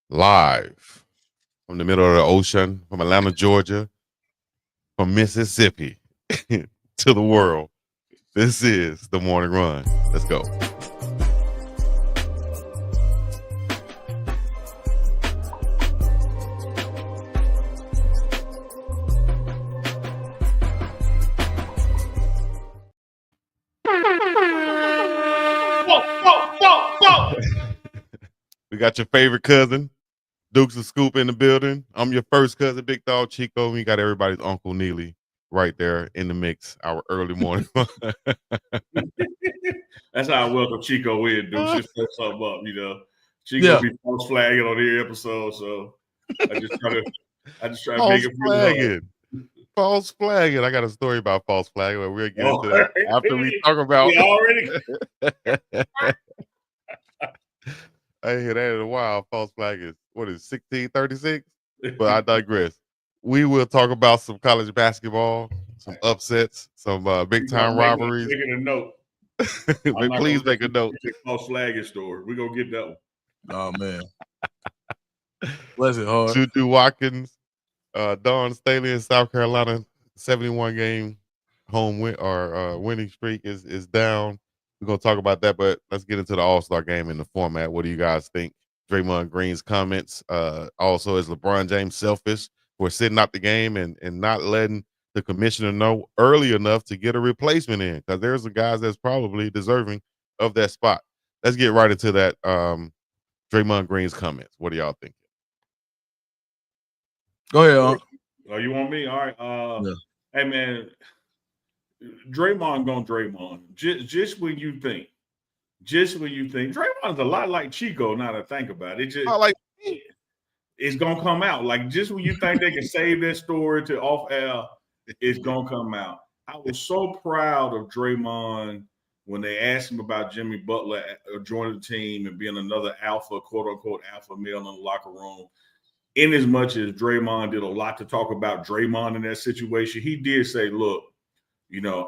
Live from the middle of the ocean, from Atlanta, Georgia, from Mississippi to the world. This is the Morning Run. Let's go. We got your favorite cousin, Dukes of Scoop, in the building. I'm your first cousin, Big Dog Chico. We got everybody's Uncle Neely right there in the mix. Our early morning. That's how I welcome Chico in, dude. Just set something up, Chico be false flagging on every episode, so I just try to make it flagging. False flagging. I got a story about false flagging, but we'll get into that after we talk about. We already. I ain't hear that in a while. False flag is 1636? But I digress. We will talk about some college basketball, some upsets, some big time rivalries. Making a note. Please make a note. False flagging story. We're gonna get that one. Oh man. Bless it, Hart. Juju Watkins, Dawn Staley in South Carolina, 71 game home win or winning streak is down. We're going to talk about that, but let's get into the All-Star game in the format. What do you guys think? Draymond Green's comments. Also, is LeBron James selfish for sitting out the game and not letting the commissioner know early enough to get a replacement in? Because there's some guys that's probably deserving of that spot. Let's get right into that. Draymond Green's comments. What do y'all think? Go ahead. Oh, you want me? All right. Yeah. Hey, man. Draymond gonna Draymond. Just when you think, Draymond's a lot like Chico. Now to think about it, it's gonna come out. Like just when you think they can save that story to off air, it's gonna come out. I was so proud of Draymond when they asked him about Jimmy Butler joining the team and being another alpha, quote unquote, alpha male in the locker room. In as much as Draymond did a lot to talk about Draymond in that situation, he did say, "Look,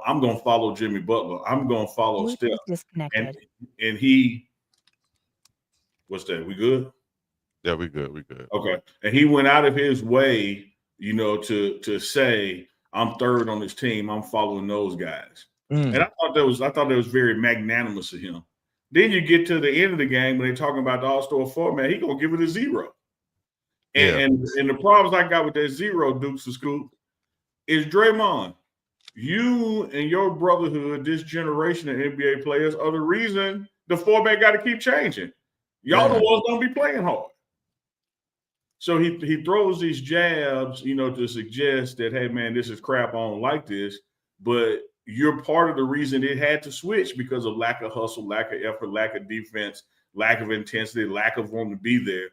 I'm going to follow Jimmy Butler. I'm going to follow Steph." And he, what's that? We good? Yeah, we good. We good. Okay. And he went out of his way, to say, "I'm third on this team. I'm following those guys." And I thought that was very magnanimous of him. Then you get to the end of the game when they're talking about the All-Star format, he's going to give it a 0. And the problems I got with that 0, Dukes of Scoop, is Draymond. You and your brotherhood, this generation of NBA players, are the reason the format got to keep changing. Y'all the ones gonna be playing hard. So he throws these jabs, to suggest that, hey man, this is crap. I don't like this. But you're part of the reason it had to switch because of lack of hustle, lack of effort, lack of defense, lack of intensity, lack of wanting to be there.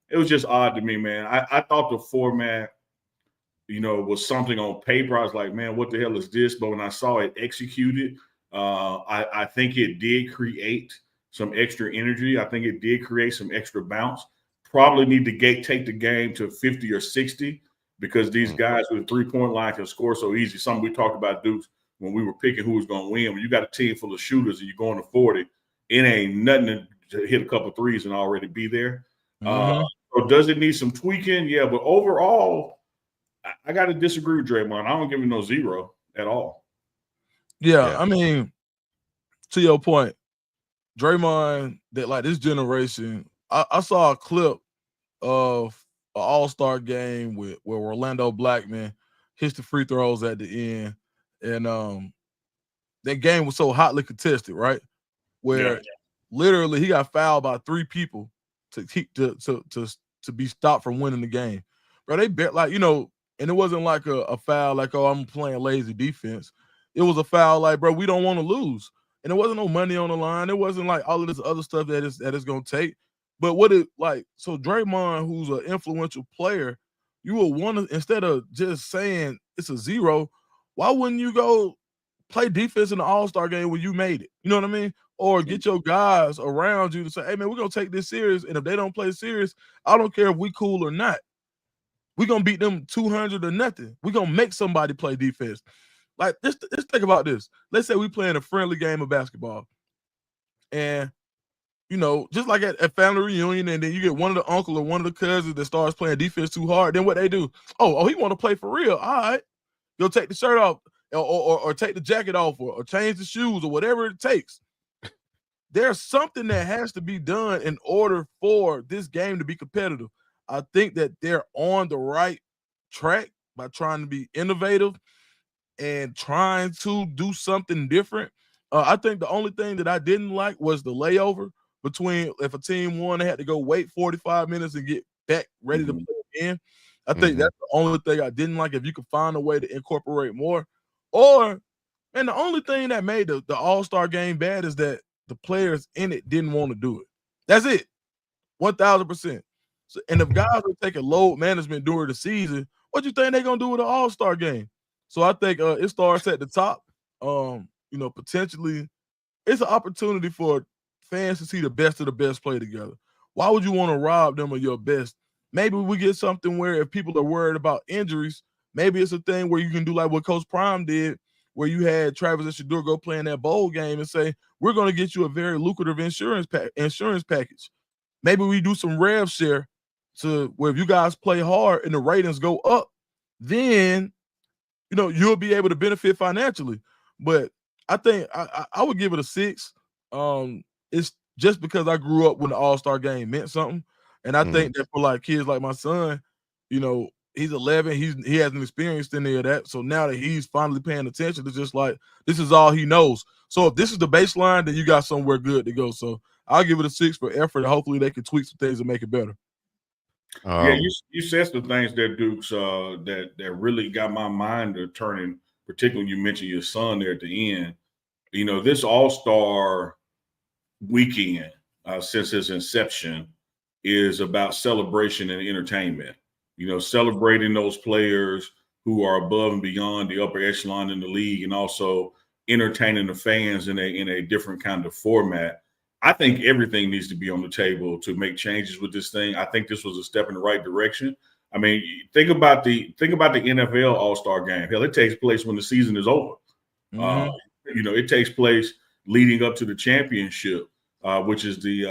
It was just odd to me, man. I thought the format, was something on paper. I was like, man, what the hell is this? But when I saw it executed, I think it did create some extra energy. I think it did create some extra bounce. Probably need to take the game to 50 or 60 because these guys with a three-point line can score so easy. Something we talked about, Dukes, when we were picking who was going to win. When you got a team full of shooters and you're going to 40, it ain't nothing to hit a couple threes and already be there. So does it need some tweaking? Yeah, but overall, I got to disagree with Draymond. I don't give him no 0 at all. Yeah, I mean, to your point, Draymond, that like this generation, I saw a clip of an All-Star game where Orlando Blackman hits the free throws at the end, and that game was so hotly contested, right? Where literally he got fouled by 3 people to be stopped from winning the game. Bro, they bet and it wasn't like a foul like, oh, I'm playing lazy defense. It was a foul like, bro, we don't want to lose. And there wasn't no money on the line. It wasn't like all of this other stuff that it's going to take. But so Draymond, who's an influential player, you will want to, instead of just saying it's a 0, why wouldn't you go play defense in the All-Star game when you made it? You know what I mean? Or get your guys around you to say, hey, man, we're going to take this serious. And if they don't play serious, I don't care if we cool or not. We're going to beat them 200 or nothing. We're going to make somebody play defense. Like, let's think about this. Let's say we playing a friendly game of basketball. And just like at family reunion, and then you get one of the uncle or one of the cousins that starts playing defense too hard, then what they do? Oh, he want to play for real. All right. You'll take the shirt off or take the jacket off or change the shoes or whatever it takes. There's something that has to be done in order for this game to be competitive. I think that they're on the right track by trying to be innovative and trying to do something different. I think the only thing that I didn't like was the layover between if a team won, they had to go wait 45 minutes and get back ready to play again. I think that's the only thing I didn't like. If you could find a way to incorporate more, and the only thing that made the All-Star game bad is that the players in it didn't want to do it. That's it, 1,000%. So, and if guys are taking load management during the season, what you think they're gonna do with the All-Star game? So I think it starts at the top. Potentially, it's an opportunity for fans to see the best of the best play together. Why would you want to rob them of your best? Maybe we get something where if people are worried about injuries, maybe it's a thing where you can do like what Coach Prime did, where you had Travis and Shedeur go play in that bowl game and say, we're going to get you a very lucrative insurance package. Maybe we do some rev share to where if you guys play hard and the ratings go up, then you'll be able to benefit financially. But I think I would give it a 6. It's just because I grew up when the All-Star game meant something. And I think that for like kids like my son, he's 11, he hasn't experienced any of that. So now that he's finally paying attention, it's just like this is all he knows. So if this is the baseline, then you got somewhere good to go. So I'll give it a 6 for effort. Hopefully they can tweak some things and make it better. You said some things there, Dukes, that really got my mind turning, particularly when you mentioned your son there at the end. This All-Star weekend, since its inception, is about celebration and entertainment. Celebrating those players who are above and beyond the upper echelon in the league, and also entertaining the fans in a different kind of format. I think everything needs to be on the table to make changes with this thing. I think this was a step in the right direction. I mean, think about the NFL All-Star game. Hell, it takes place when the season is over. It takes place leading up to the championship, which is the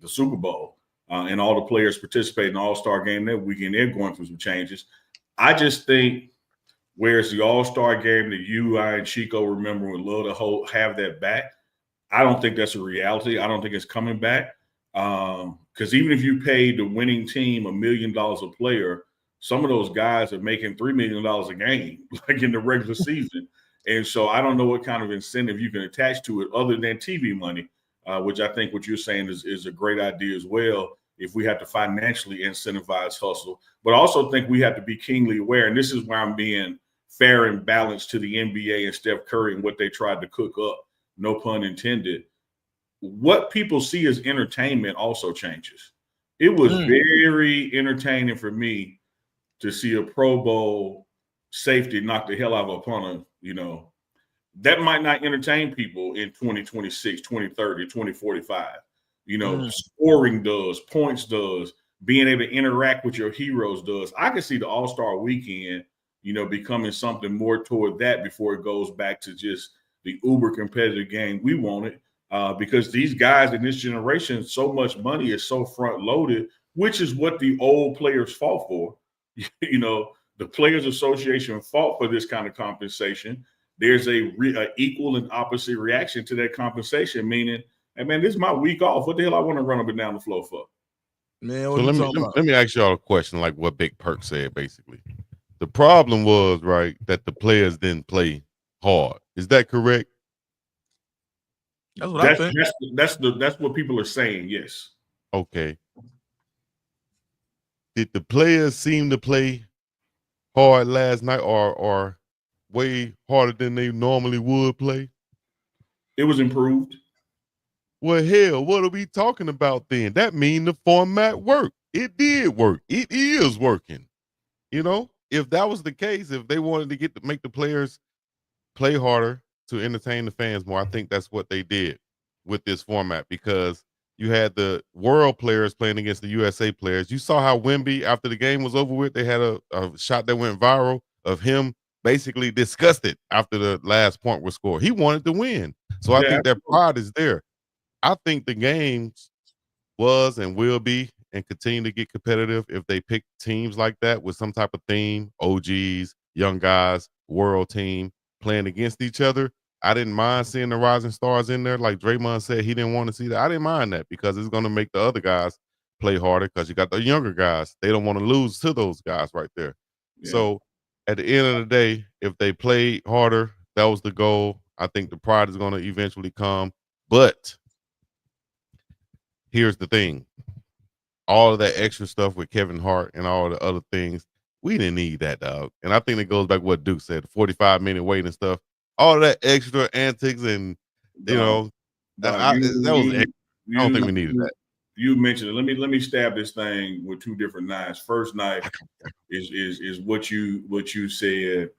Super Bowl, and all the players participate in the All-Star game that weekend. They're going through some changes. I just think whereas the All-Star game that you, I, and Chico remember would love to have that back, I don't think that's a reality. I don't think it's coming back. Because even if you paid the winning team $1 million a player, some of those guys are making $3 million a game, like in the regular season. And so I don't know what kind of incentive you can attach to it other than TV money, which I think what you're saying is a great idea as well, if we have to financially incentivize hustle. But I also think we have to be keenly aware, and this is where I'm being fair and balanced to the NBA and Steph Curry and what they tried to cook up, no pun intended. What people see as entertainment also changes. It was very entertaining for me to see a Pro Bowl safety knock the hell out of a punter. That might not entertain people in 2026, 2030, 2045. Scoring does, points does, being able to interact with your heroes does. I can see the All-Star weekend, becoming something more toward that before it goes back to just the uber competitive game we wanted. Because these guys in this generation, so much money is so front loaded, which is what the old players fought for. The Players Association fought for this kind of compensation. There's a equal and opposite reaction to that compensation, meaning, hey man, this is my week off. What the hell I want to run up and down the floor for? Man, so let me ask y'all a question, like what Big Perk said. Basically, the problem was that the players didn't play hard. Is that correct? That's what I think. That's what people are saying. Yes. Okay. Did the players seem to play hard last night, or way harder than they normally would play? It was improved. Well, hell, what are we talking about then? That means the format worked. It did work. It is working. If that was the case, if they wanted to make the players play harder to entertain the fans more, I think that's what they did with this format, because you had the world players playing against the USA players. You saw how Wemby, after the game was over with, they had a shot that went viral of him basically disgusted after the last point was scored. He wanted to win. So I think that pride is there. I think the games was and will be and continue to get competitive if they pick teams like that with some type of theme, OGs, young guys, world team playing against each other. I didn't mind seeing the rising stars in there. Like Draymond said, he didn't want to see that. I didn't mind that because it's going to make the other guys play harder because you got the younger guys. They don't want to lose to those guys right there. Yeah. So at the end of the day, if they play harder, that was the goal. I think the pride is going to eventually come. But here's the thing. All of that extra stuff with Kevin Hart and all the other things, we didn't need that, dog. And I think it goes back to what Duke said, 45-minute wait and stuff. All of that extra antics and, you know, I don't think we needed that. You mentioned it. Let me stab this thing with two different knives. First knife is what you said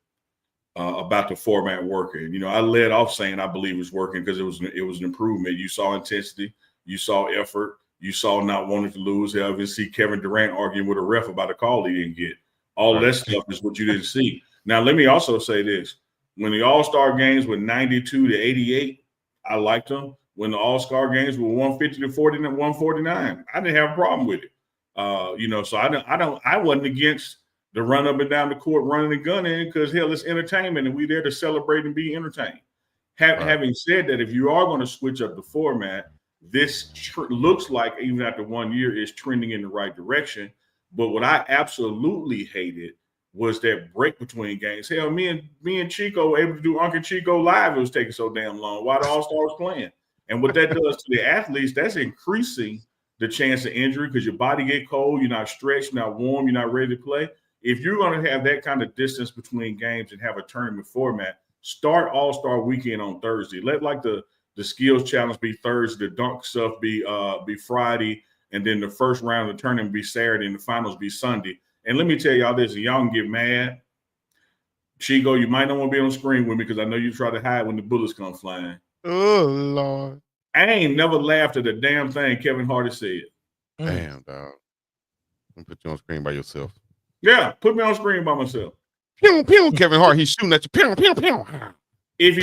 about the format working. You know, I led off saying I believe it's working because it was an improvement. You saw intensity, you saw effort, you saw not wanting to lose. You even see Kevin Durant arguing with a ref about a call he didn't get. All that stuff is what you didn't see. Now, let me also say this. When the All-Star games were 92 to 88, I liked them. When the All-Star games were 150 to 149, I didn't have a problem with it. You know, so I wasn't against the run up and down the court, running and gunning, because hell, it's entertainment and we there to celebrate and be entertained. Having said that, if you are going to switch up the format, this looks like even after 1 year is trending in the right direction. But what I absolutely hated was that break between games. Hell, me and Chico were able to do Uncle Chico live. It was taking so damn long while the All-Stars playing. And what that does to the athletes, that's increasing the chance of injury because your body get cold, you're not stretched, you're not warm, you're not ready to play. If you're going to have that kind of distance between games and have a tournament format, start All-Star weekend on Thursday. Let like the skills challenge be Thursday, the dunk stuff be Friday, and then the first round of the tournament be Saturday and the finals be Sunday. And let me tell y'all this, and y'all can get mad. Chico, you might not want to be on screen with me because I know you try to hide when the bullets come flying. Oh, Lord. I ain't never laughed at a damn thing Kevin Hart has said. Damn, dog. I'm put you on screen by yourself. Yeah, put me on screen by myself. Pew, pew, Kevin Hart, he's shooting at you. Pew, pew, pew. If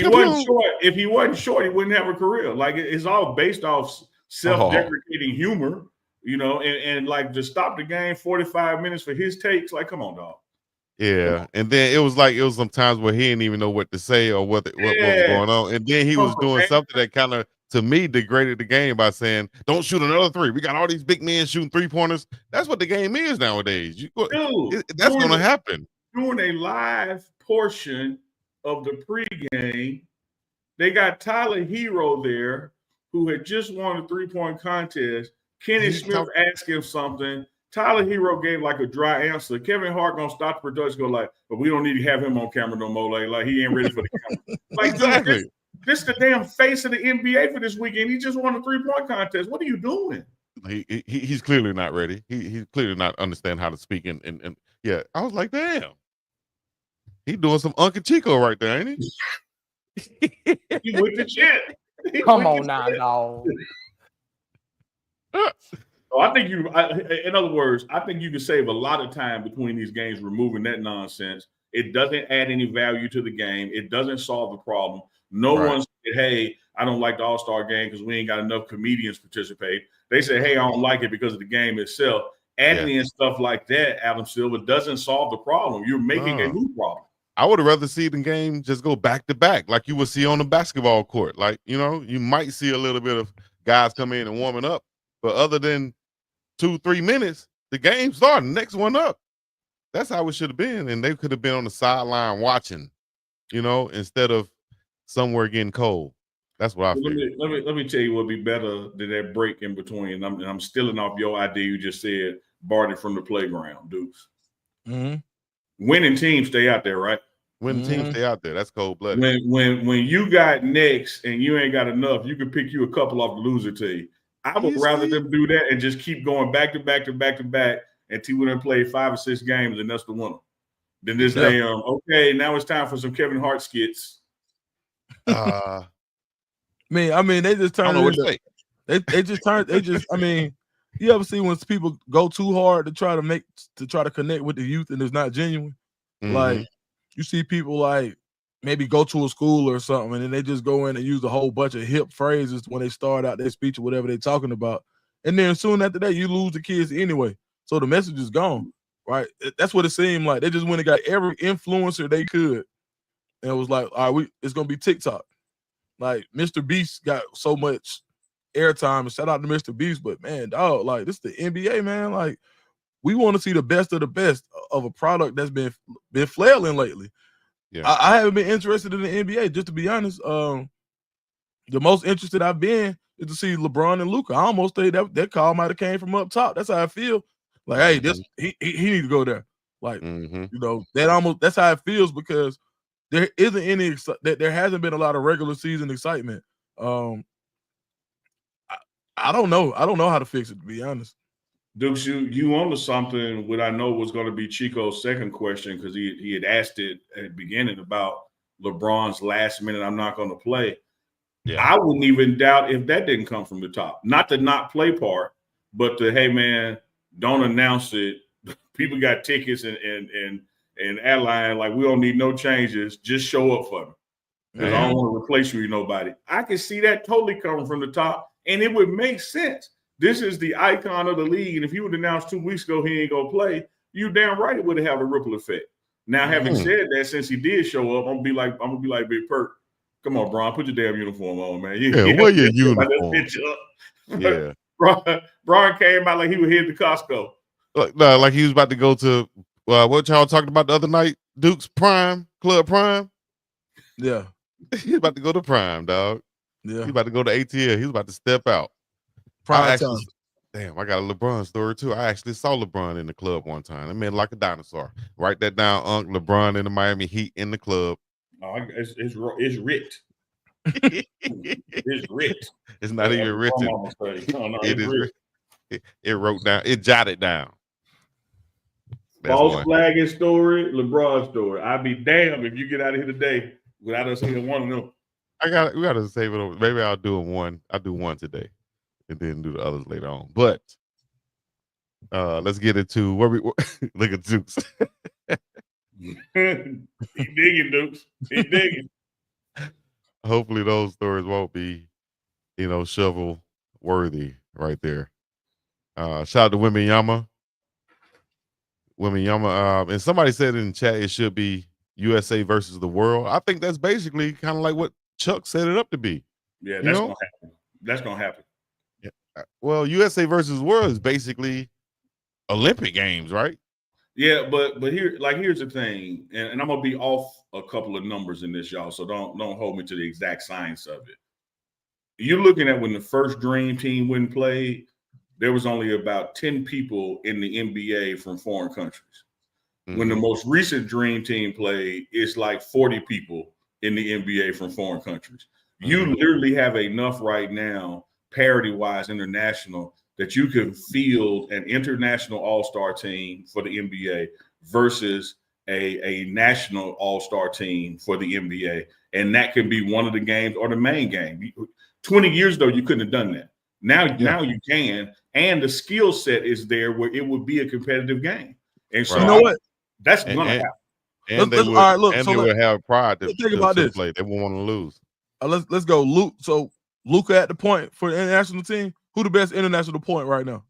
he wasn't short, he wouldn't have a career. Like it's all based off self-deprecating humor, you know, and like to stop the game 45 minutes for his takes. Like, come on, dog. Yeah, and then it was some times where he didn't even know what to say or what was going on, and then he was doing something that kind of, to me, degraded the game by saying, "Don't shoot another three. We got all these big men shooting 3-pointers." That's what the game is nowadays. That's going to happen. During a live portion of the pregame, they got Tyler Hero there, who had just won a 3-point contest. Kenny Smith asked him something. Tyler Hero gave like a dry answer. Kevin Hart gonna stop the production, go like, but we don't need to have him on camera no more. Like he ain't ready for the camera. Like, exactly. Dude, this the damn face of the NBA for this weekend. He just won a 3-point contest. What are you doing? He's clearly not ready. He's clearly not understand how to speak. And yeah, I was like, damn. He doing some Uncle Chico right there, ain't he? He with the shit. Come on now, dog. So I think in other words, I think you can save a lot of time between these games removing that nonsense. It doesn't add any value to the game. It doesn't solve the problem. No one said, hey, I don't like the All-Star game because we ain't got enough comedians participate. They say, hey, I don't like it because of the game itself. Adding in stuff like that, Adam Silver, doesn't solve the problem. You're making a new problem. I would have rather see the game just go back to back like you would see on the basketball court. Like, you know, you might see a little bit of guys come in and warming up, but other than 2-3 minutes, the game started. Next one up. That's how it should have been. And they could have been on the sideline watching, you know, instead of somewhere getting cold. That's what I feel. Let me tell you what would be better than that break in between. I'm stealing off your idea you just said, barred it from the playground, Dukes. Mm-hmm. Winning teams stay out there, right? Winning teams stay out there. That's cold-blooded. When you got next and you ain't got enough, you can pick you a couple off the loser team. I would rather them do that and just keep going back to back to back to back until we done play 5 or 6 games and that's the winner. Then this damn, okay, now it's time for some Kevin Hart skits. I mean, they just turned it into, I mean, you ever see when people go too hard to try to connect with the youth and it's not genuine? Mm-hmm. Like, you see people like, maybe go to a school or something, and then they just go in and use a whole bunch of hip phrases when they start out their speech or whatever they're talking about. And then soon after that, you lose the kids anyway. So the message is gone, right? That's what it seemed like. They just went and got every influencer they could. And it was like, all right, it's going to be TikTok. Like, Mr. Beast got so much airtime, and shout out to Mr. Beast, but man, dog, like, this is the NBA, man. Like, we want to see the best of the best of a product that's been flailing lately. Yeah. I haven't been interested in the NBA, just to be honest. The most interested I've been is to see LeBron and Luka. I almost think that call might have came from up top. That's how I feel. Like, hey, this he need to go there. Like, you know, that's how it feels, because there isn't any there hasn't been a lot of regular season excitement. I don't know. I don't know how to fix it, to be honest. Dukes, you onto something what I know was going to be Chico's second question, because he had asked it at the beginning about LeBron's last minute, I'm not going to play. Yeah. I wouldn't even doubt if that didn't come from the top. Not the not play part, but the, hey, man, don't announce it. People got tickets and airline, like, we don't need no changes. Just show up for me, because I don't want to replace you with nobody. I can see that totally coming from the top, and it would make sense. This is the icon of the league, and if you would announce 2 weeks ago he ain't gonna play, you damn right it would have a ripple effect. Now, having said that, since he did show up, I'm gonna be like Big Perk. Come on, Bron, put your damn uniform on, man. Wear your uniform. Yeah. Bron came out like he was headed to Costco. Like he was about to go to what y'all talked about the other night, Duke's Club Prime. Yeah. He's about to go to Prime, dog. Yeah. He's about to go to ATL. He's about to step out. Damn, I got a LeBron story too. I actually saw LeBron in the club one time. I mean, like a dinosaur. Write that down, Unc. LeBron in the Miami Heat in the club. Oh, it's writ. It's writ. It's not even written. It is written. It wrote down. It jotted down. False flagging story, LeBron story. I'd be damned if you get out of here today without us hearing one of them. We gotta save it over. Maybe I'll do one. I'll do one today, and then do the others later on. But let's get into where we look at Dukes. He digging, Dukes. He digging. Hopefully those stories won't be, shovel worthy right there. Shout out to Wembanyama. And somebody said in the chat it should be USA versus the world. I think that's basically kind of like what Chuck set it up to be. Yeah, that's gonna happen. That's gonna happen. Yeah. Well, USA versus world is basically Olympic Games, right? Yeah, but here's the thing, and I'm gonna be off a couple of numbers in this, y'all. So don't hold me to the exact science of it. You're looking at when the first Dream Team went and played, there was only about 10 people in the NBA from foreign countries. Mm-hmm. When the most recent Dream Team played, it's like 40 people in the NBA from foreign countries. Mm-hmm. You literally have enough right now, parity-wise, international, that you can field an international all-star team for the NBA versus a national all-star team for the NBA. And that could be one of the games or the main game. 20 years ago, you couldn't have done that. Now you can, and the skill set is there where it would be a competitive game. And so, you know what? That's going to happen. And they would have pride to play. They won't want to lose. Let's go, Luke. So Luka at the point for the international team. Who the best international point right now?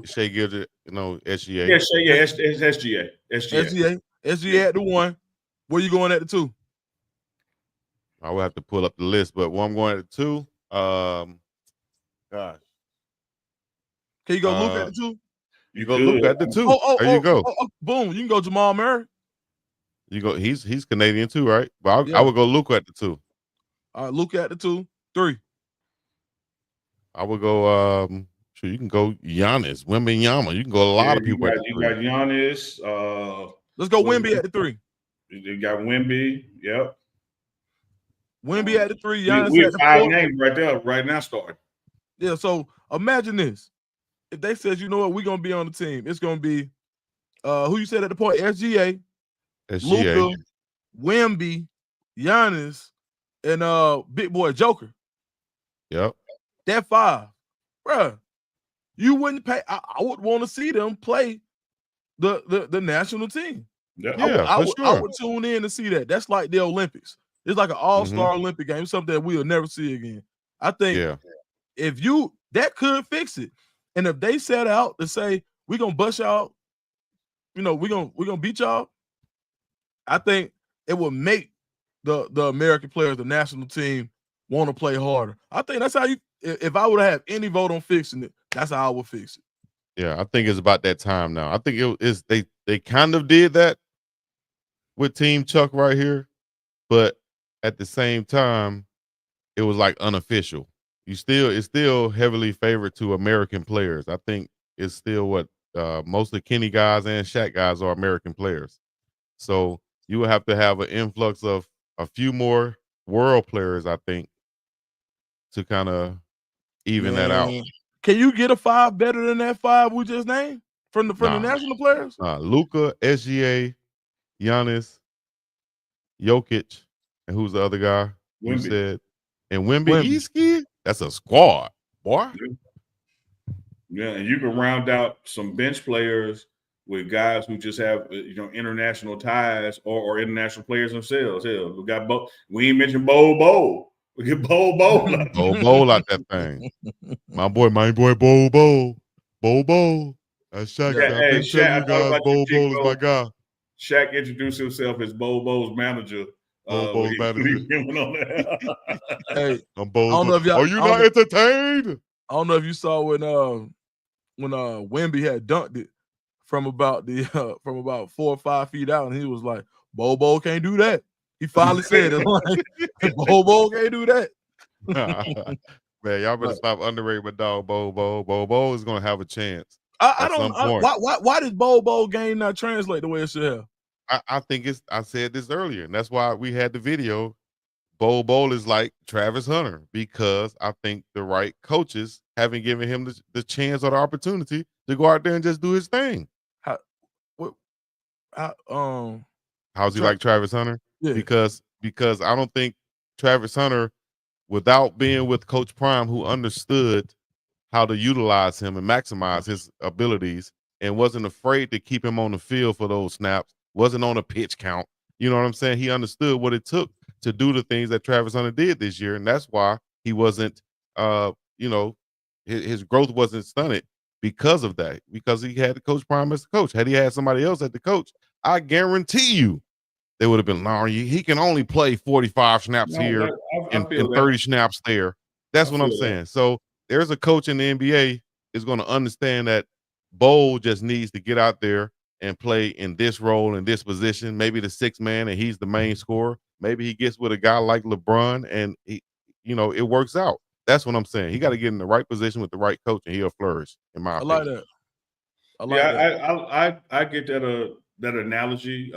Shai Gilgeous, SGA. Yeah, it's SGA. SGA at the 1. Where you going at the 2? I will have to pull up the list, but where I'm going at the 2, gosh. Can you go Luke at the 2? You go Luke at the 2. There you go. Boom. You can go Jamal Murray. You go. He's Canadian too, right? But I would go Luke at the 2. All right, Luke at the 2. 3. I would go. You can go Giannis, Wembanyama. You can go a lot of people. You got Giannis. Let's go Wemby at the 3. You got Wemby. Yep. Wemby at the 3. Giannis we at the 5 4. names right there, right now starting. Yeah. So imagine this: if they says, you know what, we're gonna be on the team, it's gonna be who you said at the point? SGA. Luka, Wemby, Giannis, and Big Boy Joker. Yep. That 5, bruh. You wouldn't pay. I would want to see them play the national team. I would tune in to see that. That's like the Olympics. It's like an all-star Olympic game, something that we'll never see again. I think if that could fix it. And if they set out to say, we're gonna bust y'all, we're gonna beat y'all, I think it will make the American players, the national team, want to play harder. I think that's how if I would have any vote on fixing it, that's how I would fix it. Yeah, I think it's about that time now. I think they kind of did that with Team Chuck right here, but at the same time, it was like unofficial. It's still heavily favored to American players. I think it's still what most of the Kenny guys and Shaq guys are American players. So you will have to have an influx of a few more world players, I think, to kind of even that out. Can you get a 5 better than that 5 we just named from the national players? Luka, SGA, Giannis, Jokic, and who's the other guy? You said, and Wemby. That's a squad, boy. Yeah, and you can round out some bench players with guys who just have international ties or international players themselves. Hell, we got we ain't mentioned Bol Bol. We get Bol Bol out. Bol Bol out that thing. My boy Bol Bol. Bol Bol. That's Shaq. Yeah, I've been telling you guys Bol Bol is my guy. Shaq introduced himself as Bol Bol's manager. Bol Bol's manager. Hey, I'm Bol Bol. Are you not entertained? I don't know if you saw when Wemby had dunked it from about 4 or 5 feet out, and he was like, Bol Bol can't do that. He finally said it. Like, Bol Bol can't do that. Man, y'all better stop underrating my dog Bol Bol. Bol Bol is gonna have a chance. Why did Bol Bol game not translate the way it should have? I think I said this earlier, and that's why we had the video. Bol Bol is like Travis Hunter because I think the right coaches haven't given him the chance or the opportunity to go out there and just do his thing. How's he like Travis Hunter? Yeah. Because I don't think Travis Hunter, without being with Coach Prime, who understood how to utilize him and maximize his abilities and wasn't afraid to keep him on the field for those snaps, wasn't on a pitch count. You know what I'm saying? He understood what it took to do the things that Travis Hunter did this year. And that's why he wasn't, his growth wasn't stunted because of that, because he had the Coach Prime as the coach. Had he had somebody else at the coach, I guarantee you they would have been, he can only play 45 snaps here and 30 snaps there. That's what I'm saying. So there's a coach in the NBA is going to understand that Bol just needs to get out there and play in this role, in this position, maybe the 6th man, and he's the main scorer. Maybe he gets with a guy like LeBron and it works out. That's what I'm saying. He got to get in the right position with the right coach and he'll flourish, in my opinion. I like that. I get that analogy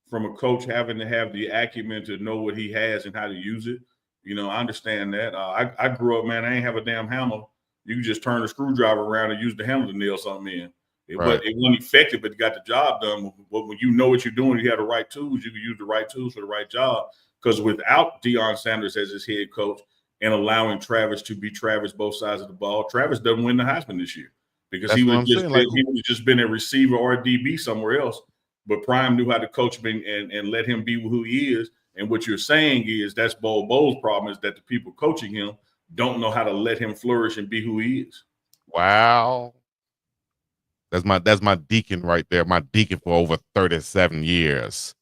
from a coach having to have the acumen to know what he has and how to use it. I understand that. I grew up, man, I ain't have a damn hammer. You can just turn the screwdriver around and use the hammer to nail something in. It wasn't effective, but you got the job done. But when you know what you're doing, you have the right tools, you can use the right tools for the right job. Because without Deion Sanders as his head coach and allowing Travis to be Travis both sides of the ball, Travis doesn't win the Heisman this year because he would just been a receiver or a DB somewhere else. But Prime knew how to coach him and let him be who he is. And what you're saying is that's Bol Bol's problem, is that the people coaching him don't know how to let him flourish and be who he is. Wow. That's my deacon right there. My deacon for over 37 years.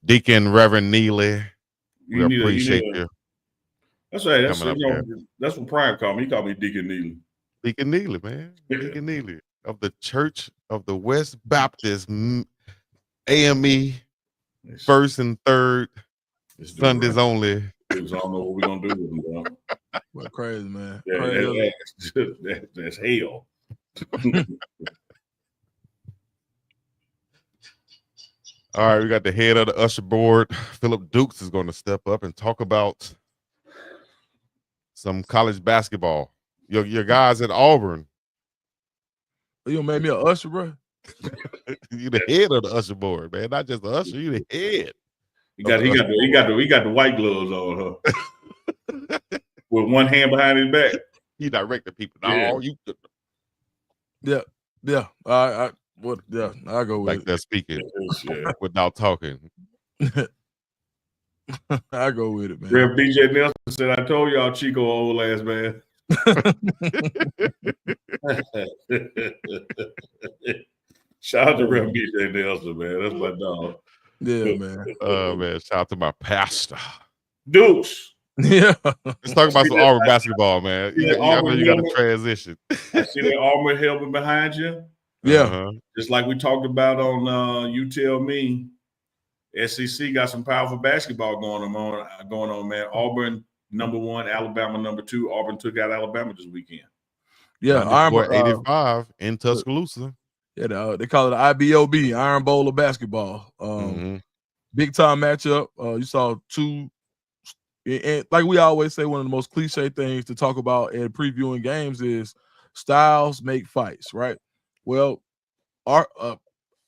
Deacon Reverend Neely. We appreciate you. That's right. That's what Prime called me. He called me Deacon Neely. Deacon Neely, man. Deacon Neely of the Church of the West Baptist AME, first and third Sundays only. I don't know what we're gonna do with them, bro. Well, crazy, man. Yeah, crazy. That's hell. All right, we got the head of the usher board. Philip Dukes is going to step up and talk about some college basketball. Your guys at Auburn. You gonna make me an usher, bro? You the head of the usher board, man. Not just the usher. You the head. He got the white gloves on, huh? With one hand behind his back. He directed people. No, yeah. What? Yeah, I go with like that speaking Yeah. without talking. I go with it, man. Real BJ Nelson said, "I told y'all Chico old ass man." Shout out to Real BJ Nelson, man. That's my dog. Yeah, man. Man, shout out to my pastor. Dukes. Yeah. Let's talk about some Auburn basketball, man. I know you got to transition. I see that Auburn helmet behind you. Yeah. Just like we talked about on You Tell Me, SEC got some powerful basketball going on, man. Auburn #1, Alabama #2. Auburn took out Alabama this weekend. Yeah, 94-85 in Tuscaloosa. Yeah, they call it the IBOB, Iron Bowl of basketball. Big time matchup. You saw two, and like we always say, one of the most cliche things to talk about in previewing games is styles make fights, right? Well, our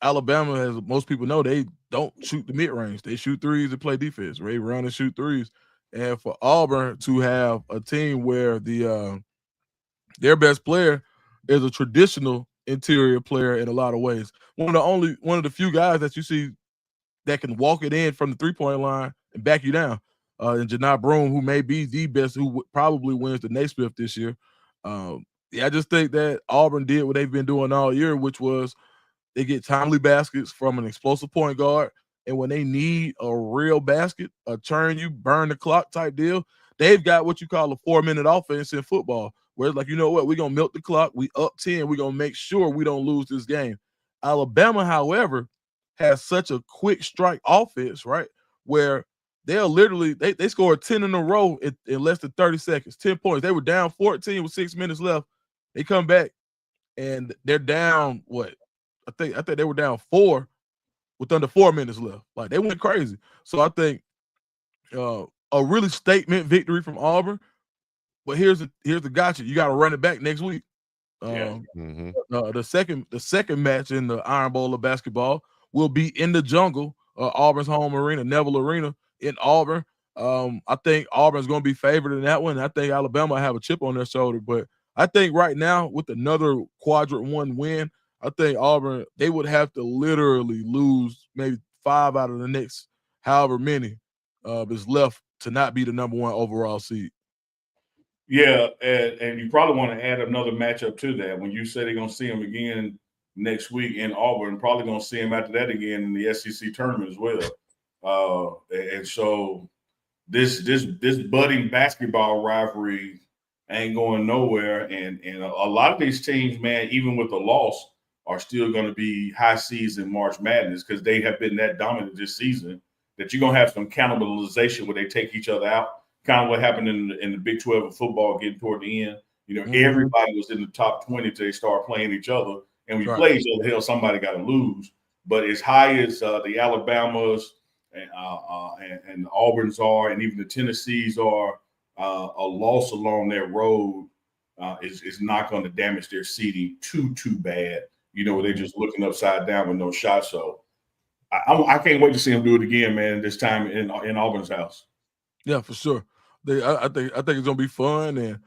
Alabama, as most people know, they don't shoot the mid range. They shoot threes and play defense. They run and shoot threes. And for Auburn to have a team where their best player is a traditional interior player in a lot of ways. One of the few guys that you see that can walk it in from the 3-point line and back you down. And Janai Broome, who may be the best, who probably wins the Naismith this year. I just think that Auburn did what they've been doing all year, which was they get timely baskets from an explosive point guard. And when they need a real basket, a turn you, burn the clock type deal, they've got what you call a 4-minute offense in football, where it's like, you know what, we're going to milk the clock. We up 10. We're going to make sure we don't lose this game. Alabama, however, has such a quick strike offense, right, where they'll literally, they scored 10 in a row in less than 30 seconds, 10 points. They were down 14 with 6 minutes left. They come back, and they're down, what? I think they were down 4 with under 4 minutes left. Like, they went crazy. So I think a really statement victory from Auburn. But here's the gotcha. You got to run it back next week. The second match in the Iron Bowl of basketball will be in the jungle, Auburn's home arena, Neville Arena in Auburn. I think Auburn's going to be favored in that one. I think Alabama have a chip on their shoulder, but I think right now with another quadrant 1 win, I think Auburn, they would have to literally lose maybe 5 out of the next however many is left to not be the #1 overall seed. Yeah, and you probably want to add another matchup to that. When you say they're going to see them again next week in Auburn, probably going to see them after that again in the SEC tournament as well. And so this budding basketball rivalry ain't going nowhere. And a lot of these teams, man, even with the loss, are still going to be high seeds in March Madness because they have been that dominant this season that you're going to have some cannibalization where they take each other out. Kind of what happened in the Big 12 of football getting toward the end. Everybody was in the top 20 till they start playing each other. And when you play each other, hell, somebody got to lose. But as high as the Alabamas and the Auburns are, and even the Tennessees are, a loss along their road is not going to damage their seeding too bad. They're just looking upside down with no shot. So I can't wait to see them do it again, man, this time in Auburn's house. Yeah, for sure. I think it's gonna be fun, and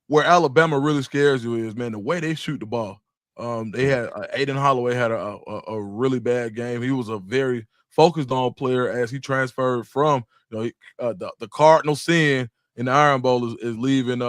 where Alabama really scares you is, man, the way they shoot the ball. They had Aiden Holloway had a really bad game. He was a very focused on player as he transferred from the Cardinal sin in the Iron Bowl is leaving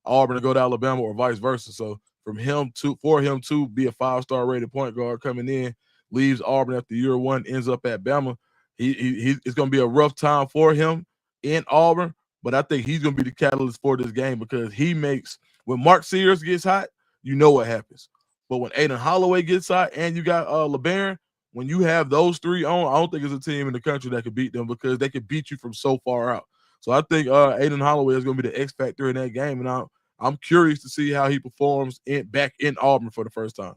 Auburn to go to Alabama or vice versa. So for him to be a 5-star rated point guard coming in, leaves Auburn after year 1, ends up at Bama. It's gonna be a rough time for him in Auburn, but I think he's going to be the catalyst for this game because he makes – when Mark Sears gets hot, you know what happens. But when Aiden Holloway gets hot and you got LeBaron, when you have those 3 on, I don't think there's a team in the country that could beat them because they could beat you from so far out. So I think Aiden Holloway is going to be the X factor in that game, and I'm curious to see how he performs back in Auburn for the first time.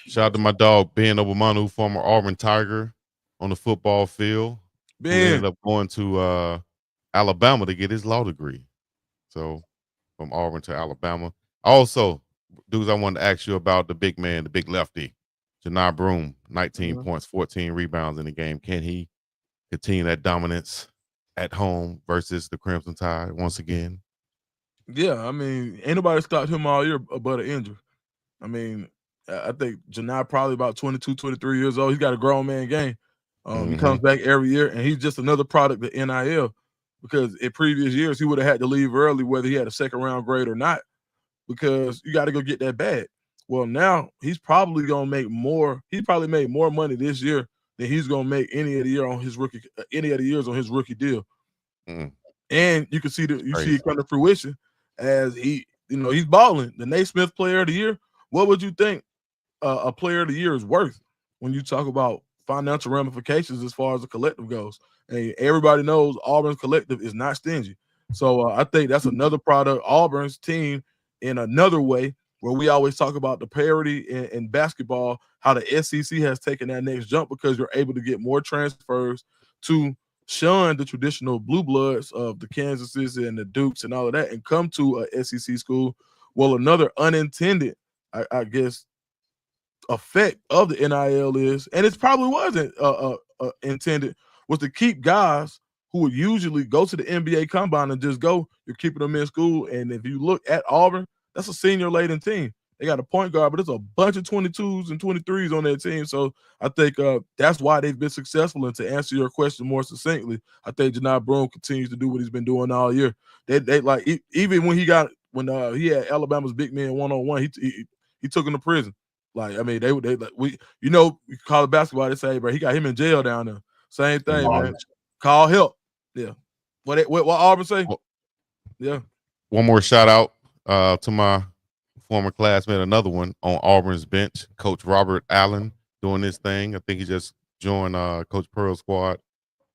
Shout out to my dog, Ben Obamanu, former Auburn Tiger on the football field. Ben ended up going to Alabama to get his law degree. So from Auburn to Alabama. Also, dudes, I wanted to ask you about the big man, the big lefty, Janai Broome, 19 points, 14 rebounds in the game. Can he continue that dominance at home versus the Crimson Tide once again? Yeah, I mean, ain't nobody stopped him all year but an injury. I mean, I think Janai probably about 22, 23 years old. He's got a grown man game. He comes back every year, and he's just another product of NIL because in previous years, he would have had to leave early, whether he had a second-round grade or not, because you got to go get that bag. Well, now he's probably going to make more. He probably made more money this year than he's going to make any of the years on his rookie deal. And you can see see it come to fruition as he's balling. The Naismith Player of the Year. What would you think a Player of the Year is worth when you talk about financial ramifications as far as the collective goes? And everybody knows Auburn's collective is not stingy. So I think that's another product Auburn's team in another way where we always talk about the parity in basketball, how the SEC has taken that next jump because you're able to get more transfers to shun the traditional blue bloods of the Kansases and the Dukes and all of that and come to a SEC school. Well, another unintended, I guess, effect of the NIL is, and it probably wasn't intended, was to keep guys who would usually go to the NBA combine and just go. You're keeping them in school. And if you look at Auburn, that's a senior-laden team. They got a point guard, but there's a bunch of 22s and 23s on that team. So I think that's why they've been successful. And to answer your question more succinctly, I think Janai Broome continues to do what he's been doing all year. They like even when he had Alabama's big man one-on-one, he took him to prison. Like, I mean, we call it basketball. They say, bro, he got him in jail down there. Same thing, man. Call help. Yeah. What Auburn say? Yeah. One more shout out to my former classmate, another one on Auburn's bench, Coach Robert Allen, doing this thing. I think he just joined Coach Pearl's squad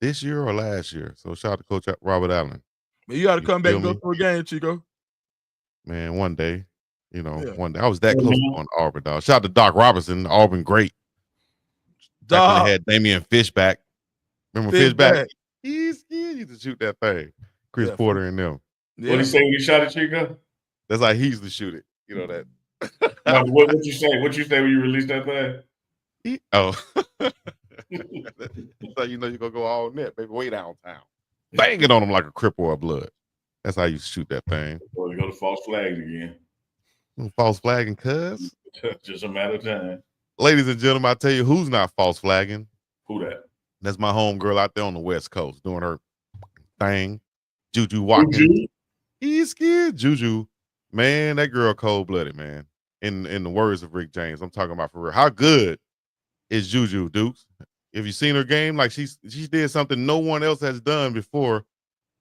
this year or last year. So shout out to Coach Robert Allen. Man, you got to come back and go through a game, Chico. Man, one day. One day. I was that close on Auburn, dog. Shout out to Doc Robertson, Auburn great. Back when they had Damian Fishback. Remember Fishback? He used to shoot that thing. Chris Porter and them. Yeah. What did he say when you shot at Chico? That's like he used to shoot it. You know that. No, what you say? What you say when you released that thing? So you're gonna go all net, baby, way downtown. Bang it on him like a cripple or blood. That's how you shoot that thing. Well, you go to false flags again. False flagging, cuz. Just a matter of time. Ladies and gentlemen, I tell you who's not false flagging. Who that? That's my homegirl out there on the West Coast doing her thing. Juju Watkins. He's scared. Juju. Man, that girl cold-blooded, man. In the words of Rick James, I'm talking about for real. How good is Juju, Dukes? If you seen her game, like she did something no one else has done before.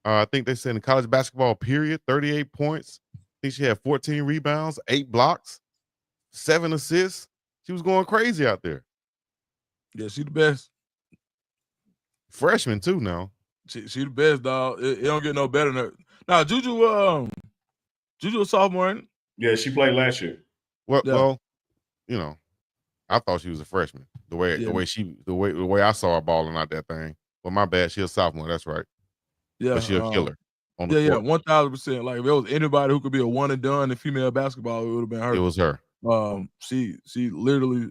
I think they said in college basketball, period, 38 points. I think she had 14 rebounds, 8 blocks, 7 assists. She was going crazy out there. Yeah, she the best. Freshman too now. She the best, dog. It don't get no better than her. Now, Juju a sophomore, ain't it? Yeah, she played last year. Well, I thought she was a freshman. The way I saw her balling out that thing. But my bad, she a sophomore. That's right. Yeah, but she a killer. On the court. 1,000%. Like if there was anybody who could be a one and done in female basketball, it would have been her. It was her. She literally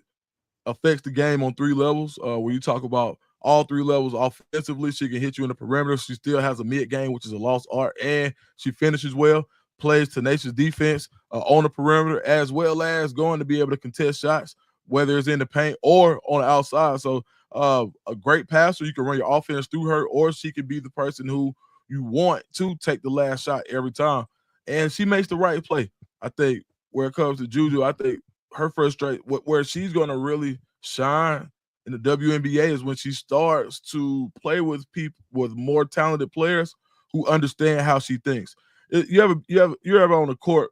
affects the game on 3 levels. When you talk about all 3 levels offensively, she can hit you in the perimeter. She still has a mid game, which is a lost art, and she finishes well. Plays tenacious defense on the perimeter, as well as going to be able to contest shots, whether it's in the paint or on the outside. So a great passer. You can run your offense through her, or she could be the person who you want to take the last shot every time. And she makes the right play. I think where it comes to Juju, I think her first straight, where she's going to really shine in the WNBA is when she starts to play with people, with more talented players who understand how she thinks. You're ever on the court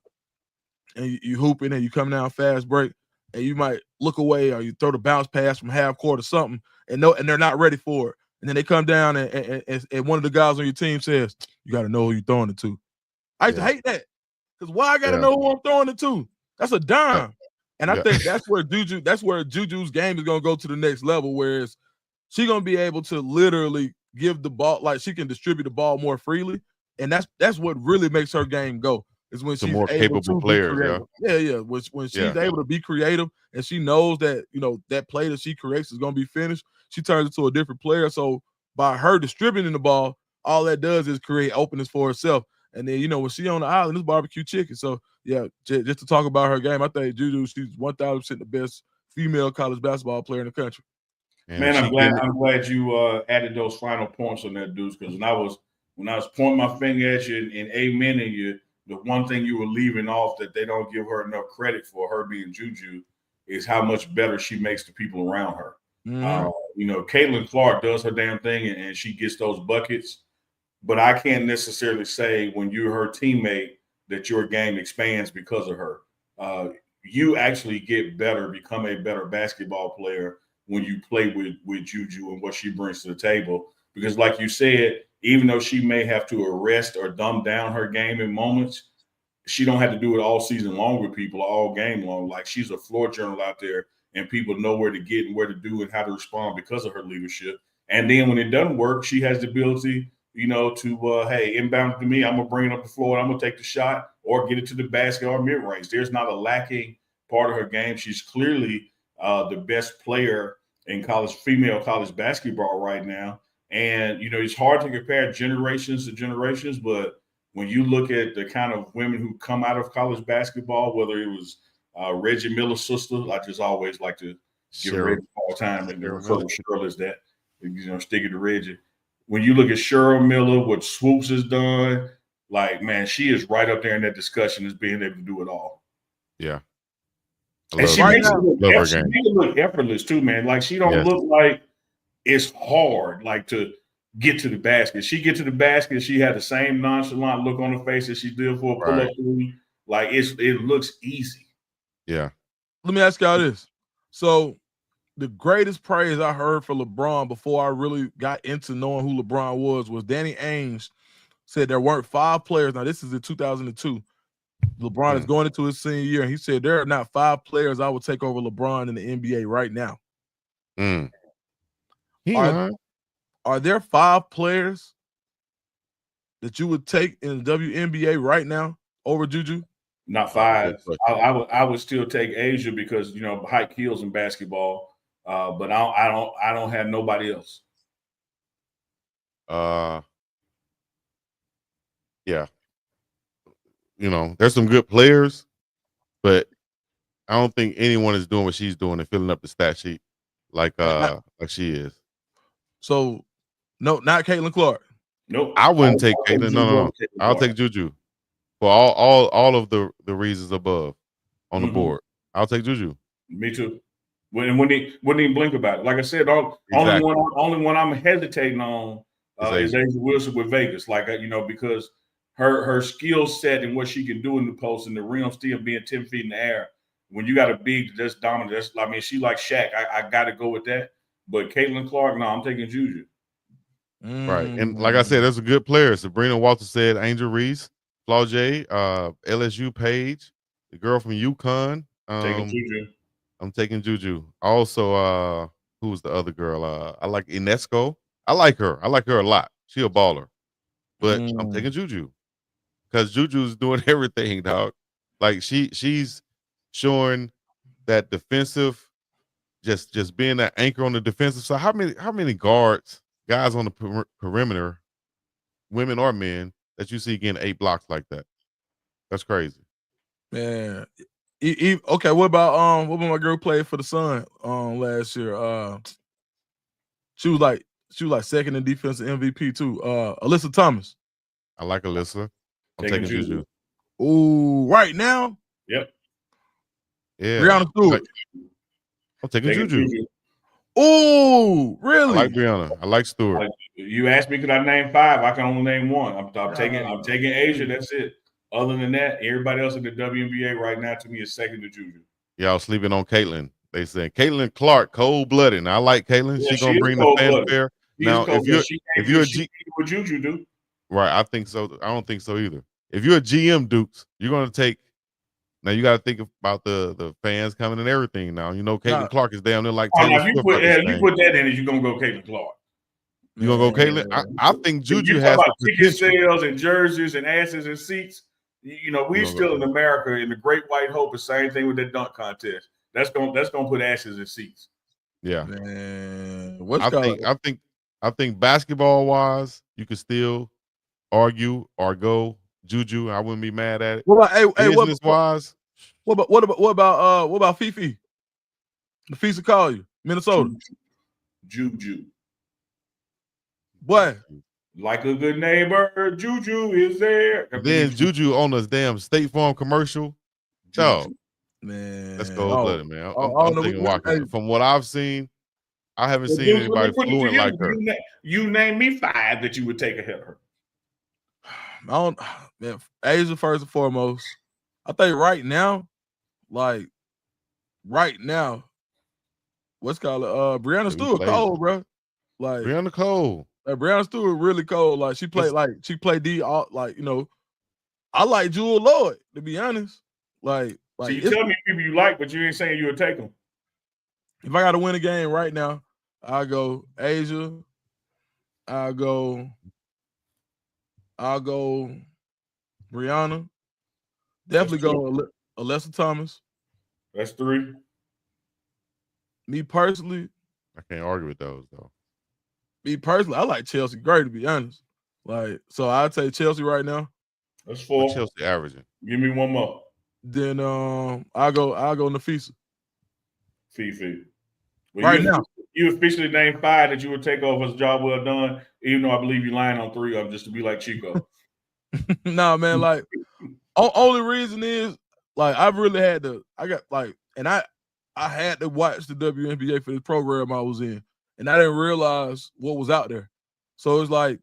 and you hooping and you come down fast break and you might look away or you throw the bounce pass from half court or something and they're not ready for it. And then they come down and one of the guys on your team says, you got to know who you're throwing it to. I used to hate that because why I got to know who I'm throwing it to? That's a dime. And I think that's where Juju's game is going to go to the next level, whereas she's going to be able to literally give the ball, like she can distribute the ball more freely. And that's what really makes her game go. Is when she's more able capable to players, yeah. When she's able to be creative and she knows that that play that she creates is going to be finished, she turns into a different player. So by her distributing the ball, all that does is create openness for herself. And then, when she on the island, it's barbecue chicken. So, yeah, just to talk about her game, I think Juju, she's 1,000% the best female college basketball player in the country. Man, I'm glad you added those final points on that, dudes, because when I was pointing my finger at you and amening you, the one thing you were leaving off that they don't give her enough credit for, her being Juju, is how much better she makes the people around her. Caitlin Clark does her damn thing and she gets those buckets. But I can't necessarily say when you're her teammate that your game expands because of her. You actually get better, become a better basketball player when you play with Juju and what she brings to the table. Because like you said, even though she may have to arrest or dumb down her game in moments, she don't have to do it all season long with people, all game long. Like she's a floor general out there and people know where to get and where to do and how to respond because of her leadership. And then when it doesn't work, she has the ability to hey, inbound to me, I'm gonna bring it up the floor and I'm gonna take the shot or get it to the basket or mid range. There's not a lacking part of her game. She's clearly the best player in female college basketball right now. And it's hard to compare generations to generations, but when you look at the kind of women who come out of college basketball, whether it was Reggie Miller's sister, I just always like to give Reggie all the time and refer to Cheryl as that, stick it to Reggie. When you look at Cheryl Miller, what Swoops has done, like, man, she is right up there in that discussion as being able to do it all. Yeah. And she makes it look effortless too, man. Like she don't look like it's hard, like to get to the basket. She get to the basket, she had the same nonchalant look on her face as she did for a pull-up three. Like it looks easy. Yeah. Let me ask y'all this. So the greatest praise I heard for LeBron before I really got into knowing who LeBron was Danny Ainge said there weren't 5 players. Now, this is in 2002. LeBron is going into his senior year, and he said there are not 5 players I would take over LeBron in the NBA right now. Are there 5 players that you would take in the WNBA right now over Juju? Not 5. I would still take Asia because height kills in basketball. But I don't have nobody else. Yeah. There's some good players, but I don't think anyone is doing what she's doing and filling up the stat sheet like she is. So, no, not Caitlin Clark. Nope. I wouldn't take Caitlin. No. I'll take Juju for all of the reasons above on the board. I'll take Juju. Me too. Wouldn't even blink about it. Like I said, only one I'm hesitating on is Asia Wilson with Vegas. Like because her skill set and what she can do in the post and the rim still being 10 feet in the air. When you got a big that's dominant, she like Shaq. I got to go with that. But Caitlin Clark, no, I'm taking Juju. Right, and like I said, there's a good player. Sabrina Walter said Angel Reese, Flaujae, LSU Page, the girl from Yukon. Taking Juju. I'm taking Juju. Also, who's the other girl? I like Inesco. I like her a lot. She a baller. But I'm taking Juju. Because Juju's doing everything, dog. Like she's showing that defensive, just being that anchor on the defensive side. How many guards, guys on the perimeter, women or men, that you see getting 8 blocks like that? That's crazy. Man. Okay, what about my girl played for the Sun last year? She was like second in defensive MVP too. Alyssa Thomas. I like Alyssa. I'm taking Juju. Ooh, right now? Yep. Yeah. Brianna Stewart. I'm taking Juju. Ooh, really? I like Brianna. I like Stewart. You asked me could I name 5? I can only name 1. I'm taking Asia. That's it. Other than that, everybody else in the WNBA right now to me is second to Juju. Y'all sleeping on Caitlin. They said Caitlin Clark, cold-blooded. And I like Caitlin. She's gonna bring the fanfare. Now, if you're a G, what Juju do? Right, I think so. I don't think so either. If you're a GM, Dukes, you're gonna take. Now you got to think about the fans coming and everything. Now Caitlin Clark is down there like. You put that in, you're gonna go Caitlin Clark. You gonna go Caitlin? I think Juju has the ticket sales and jerseys and asses and seats. We still in America in the Great White Hope. The same thing with that dunk contest. That's gonna put asses in seats. Yeah, man. I think basketball wise, you could still argue or go Juju. I wouldn't be mad at it. What about business wise? What about Fifi? The Feast of Collier, Minnesota. Juju. Boy. Like a good neighbor, Juju is there. Then Juju on a damn State Farm commercial. Yo, man, that's cold-blooded, man. I'm thinking Watkins. From what I've seen, I haven't seen anybody fluent like her. You name me 5 that you would take ahead of her. Man, Asia first and foremost. I think right now, what's called Brianna Stewart cold, bro. Like Brianna cold. Brianna Stewart really cold. Like she played D. Like, you know, I like Jewel Lloyd, to be honest. Like so you tell me people you like, but you ain't saying you would take them. If I got to win a game right now, I go Asia. I'll go Brianna. Definitely go Alyssa Thomas. That's 3. Me personally, I can't argue with those though. Me personally, I like Chelsea Gray, to be honest. Like, so I'll take Chelsea right now. That's 4. What Chelsea averaging? Give me one more. Then I'll go Nafisa. Fifi. Well, right now. You officially named 5 that you would take over as a job well done, even though I believe you're lying on 3 of them just to be like Chico. Nah, man, like only reason is like I've really had to I had to watch the WNBA for this program I was in, and I didn't realize what was out there. So it's like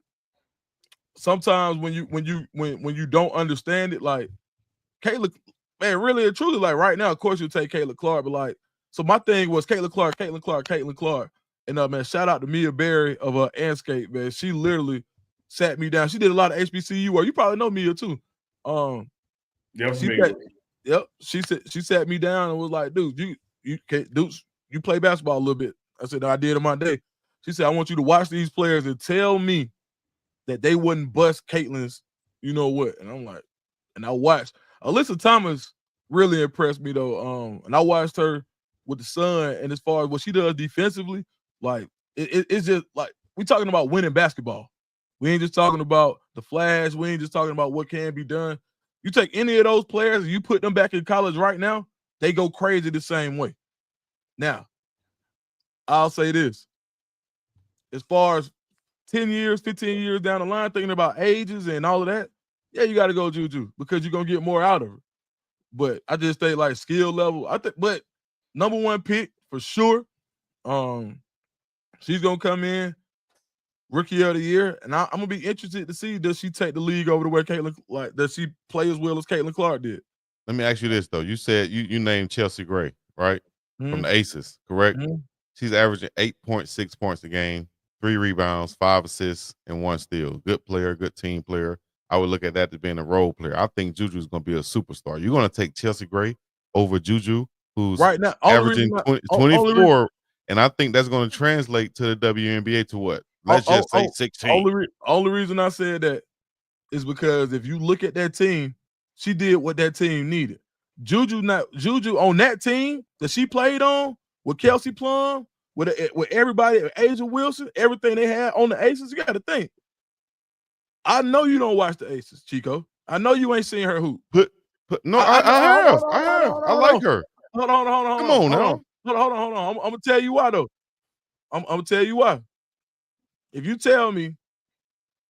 sometimes when you don't understand it, like Kayla, man, really and truly, like right now, of course you take Kayla Clark, but like, so my thing was Caitlin Clark. And man, shout out to Mia Berry of Anscape, man. She literally sat me down. She did a lot of HBCU work. You probably know Mia too. She sat me down and was like, dude, you play basketball a little bit. I said, I did in my day. She said, I want you to watch these players and tell me that they wouldn't bust Caitlin's, you know what? And I'm like, and I watched. Alyssa Thomas really impressed me though. And I watched her with the Sun, and as far as what she does defensively, like it's just like we're talking about winning basketball. We ain't just talking about the flash. We ain't just talking about what can be done. You take any of those players and you put them back in college right now, they go crazy the same way. Now, I'll say this. As far as 10 years, 15 years down the line, thinking about ages and all of that, yeah, you got to go Juju because you're going to get more out of her. But I just think like skill level, but number 1 pick for sure. She's going to come in rookie of the year, and I'm going to be interested to see, does she take the league over to where does she play as well as Caitlin Clark did? Let me ask you this though. You said you named Chelsea Gray, right? Mm-hmm. From the Aces, correct? Mm-hmm. She's averaging 8.6 points a game, 3 rebounds, 5 assists, and 1 steal. Good player, good team player. I would look at that as being a role player. I think Juju's going to be a superstar. You're going to take Chelsea Gray over Juju, who's right now averaging 24, and I think that's going to translate to the WNBA to what? Let's just say 16. Only reason I said that is because if you look at that team, she did what that team needed. Juju on that team that she played on with Kelsey Plum, with everybody, Asia Wilson, everything they had on the Aces. You got to think. I know you don't watch the Aces, Chico. I know you ain't seen her hoop. No, I have. I like her. Hold on. Come on now. Hold on. I'm gonna tell you why though. I'm gonna tell you why. If you tell me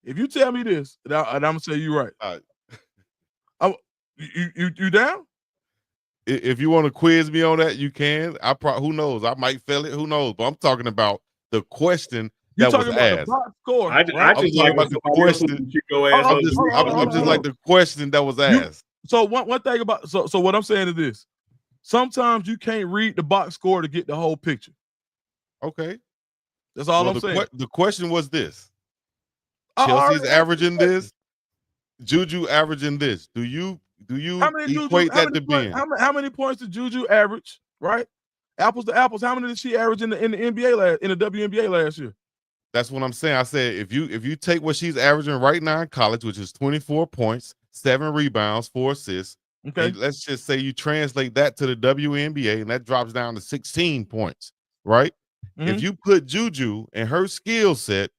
this, and I'm gonna say you right. You down? If you want to quiz me on that, you can. Who knows? I might fail it. Who knows? But I'm talking about the question that was asked. I just like about the question. I'm just like the question that was asked. So one thing about so what I'm saying is this: sometimes you can't read the box score to get the whole picture. Okay, that's all I'm saying. The question was this: Chelsea's averaging this, Juju averaging this. Do you equate that to being? How many points did Juju average? Right, apples to apples. How many did she average in the NBA in the WNBA last year? That's what I'm saying. I said if you take what she's averaging right now in college, which is 24 points, 7 rebounds, 4 assists. Okay, let's just say you translate that to the WNBA, and that drops down to 16 points. Right. Mm-hmm. If you put Juju and her skill set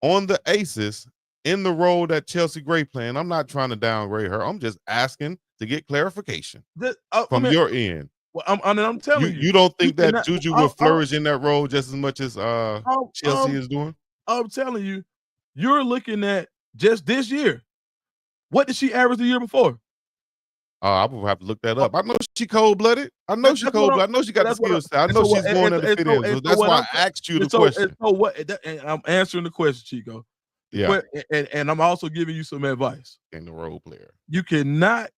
on the Aces in the role that Chelsea Gray playing. I'm not trying to downgrade her. I'm just asking to get clarification from your end. Well, I'm telling you. You don't think that Juju will flourish in that role just as much as Chelsea is doing? I'm telling you, you're looking at just this year. What did she average the year before? I will have to look that up. I know she cold-blooded. I know she cold-blooded. I know she got the skill set. I know she's going to the fit in. So that's why I asked you the question. And I'm answering the question, Chico. Yeah. And I'm also giving you some advice. And the role player. You cannot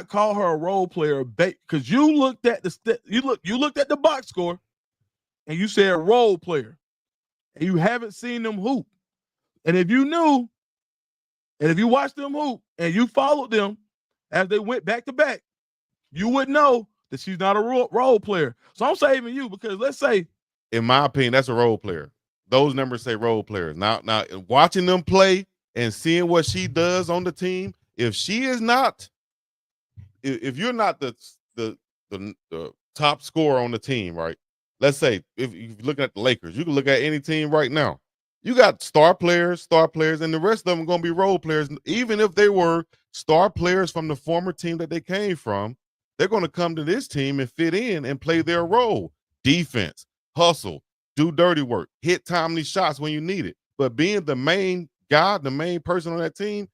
call her a role player because you looked at you looked at the box score and you said role player. And you haven't seen them hoop. And if you knew, and if you watched them hoop and you followed them as they went back to back, you would know that she's not a role player. So I'm saving you because let's say, in my opinion, that's a role player. Those numbers say role players. Now watching them play and seeing what she does on the team, if she is not, if you're not the top scorer on the team, right? Let's say if you're looking at the Lakers, you can look at any team right now. You got star players, and the rest of them are going to be role players. Even if they were star players from the former team that they came from, they're going to come to this team and fit in and play their role. Defense, hustle, do dirty work, hit timely shots when you need it. But being the main guy, the main person on that team,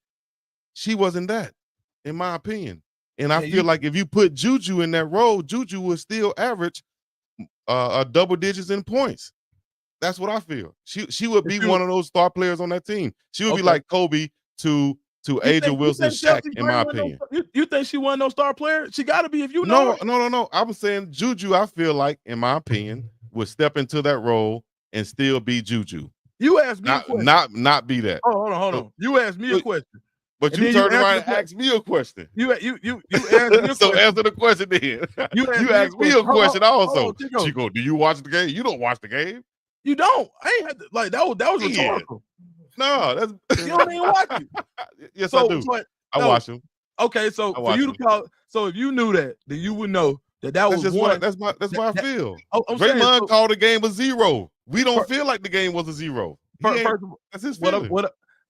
she wasn't that, in my opinion. And I feel like if you put Juju in that role, Juju will still average double digits in points. That's what I feel. She would be one of those star players on that team. She would be like Kobe to Angel Wilson, Shaq, in my opinion. You think she won no star player? She got to be if you know. No. I was saying Juju, I feel like, in my opinion, would step into that role and still be Juju. You asked me a question. Not be that. Oh, hold on. You asked me a question. But you turned around and asked me a question. You asked me a question. So answer the question then. You asked me a question also. Chico, do you watch the game? You don't watch the game. You don't. I ain't had to, like that was rhetorical. No, that's you don't even watch it. Yes, I do. I watch them. Okay, so for you to call, so if you knew that, then you would know that was just one. That's what I feel. Draymond called the game a 0. We don't feel like the game was a 0. That's his feeling.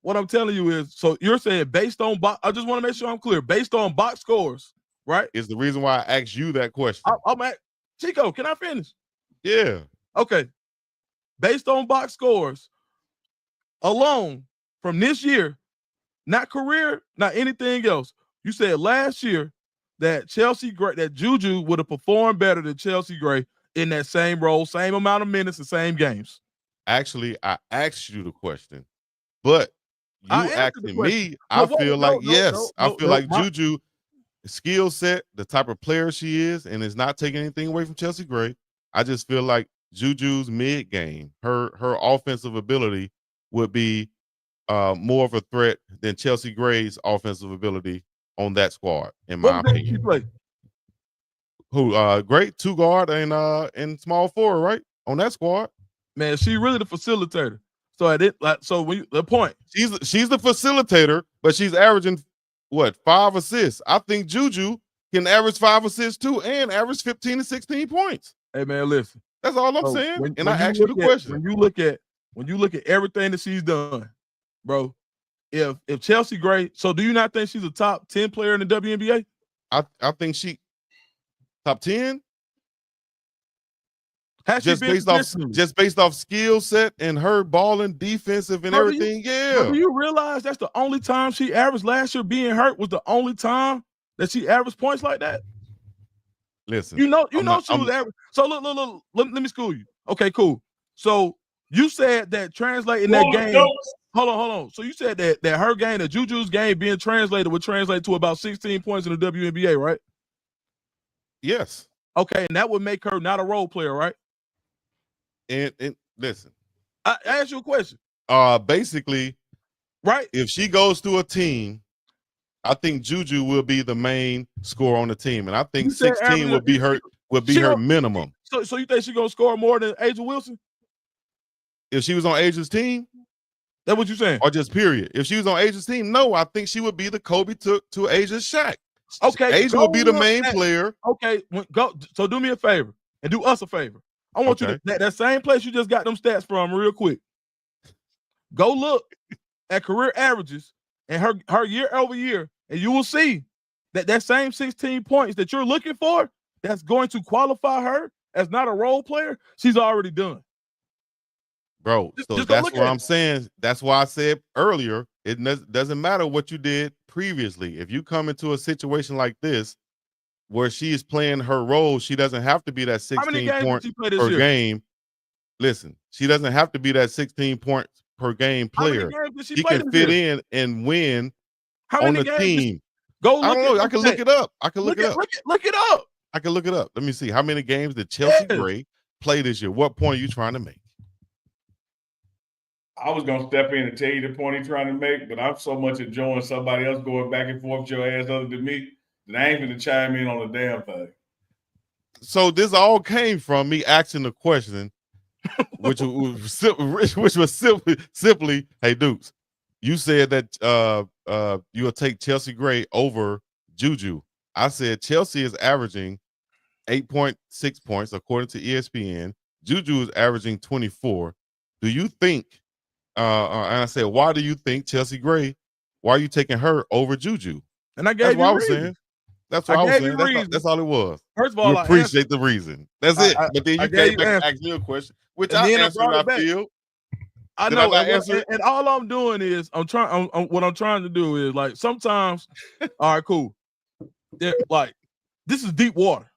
What I'm telling you is, so you're saying based on box. I just want to make sure I'm clear. Based on box scores, right? Is the reason why I asked you that question. I'm at Chico. Can I finish? Yeah. Okay. Based on box scores alone from this year, not career, not anything else. You said last year that that Juju would have performed better than Chelsea Gray in that same role, same amount of minutes, the same games. Actually, I asked you the question, but you asking me, I feel like yes. I feel like Juju skill set, the type of player she is, and is not taking anything away from Chelsea Gray. I just feel like Juju's mid game, her offensive ability would be more of a threat than Chelsea Gray's offensive ability on that squad, in my opinion. She play? Who Gray, 2 guard and small forward, right? On that squad. Man, she really the facilitator. So the point. She's the facilitator, but she's averaging what, 5 assists. I think Juju can average 5 assists too and average 15 to 16 points. Hey man, listen. That's all I'm saying. I asked you the question. When you look at everything that she's done, bro, if Chelsea Gray, so do you not think she's a top 10 player in the WNBA? I think she top 10. Just based off skill set and her balling, defensive and everything. Do you realize that's the only time she averaged last year? Being hurt was the only time that she averaged points like that. Listen, she was average. So look, let me school you. Okay, cool. So you said that translating that game. Hold on. So you said that her game, that Juju's game being translated would translate to about 16 points in the WNBA, right? Yes. Okay, and that would make her not a role player, right? And listen, I asked you a question. Basically, right. If she goes to a team, I think Juju will be the main scorer on the team, and I think 16 would be her minimum. So you think she's gonna score more than Angel Wilson? If she was on Angel's team? That's what you're saying? Or just period? If she was on Angel's team, no, I think she would be the Kobe to Angel's Shaq. Okay. Angel would be the main player. Okay, go. So do me a favor and do us a favor. I want you to that same place you just got them stats from real quick. Go look at career averages and her year over year, and you will see that same 16 points that you're looking for that's going to qualify her as not a role player, she's already done. Bro, so just that's what I'm saying. That's why I said earlier, it doesn't matter what you did previously. If you come into a situation like this where she is playing her role, she doesn't have to be that 16 points per game. Listen, she doesn't have to be that 16 points per game player. She can fit in and win on the team. I don't know. I can look it up. I can look it up. Look it up. I can look it up. Let me see. How many games did Chelsea Gray play this year? What point are you trying to make? I was going to step in and tell you the point he's trying to make, but I'm so much enjoying somebody else going back and forth with your ass other than me that I ain't going to chime in on the damn thing. So this all came from me asking the question, which was simply, hey, Dukes, you said that you'll take Chelsea Gray over Juju. I said Chelsea is averaging 8.6 points according to ESPN. Juju is averaging 24. Do you think? And I said, why do you think Chelsea Gray? Why are you taking her over Juju? And I gave That's what I was saying. That's what I was saying. That's all it was. First of all, I appreciate the reason. That's it. But then you came back and asked me a question, which I answered. I feel. I know. And all I'm doing is what I'm trying to do is like sometimes. All right, cool. Yeah, like this is deep water.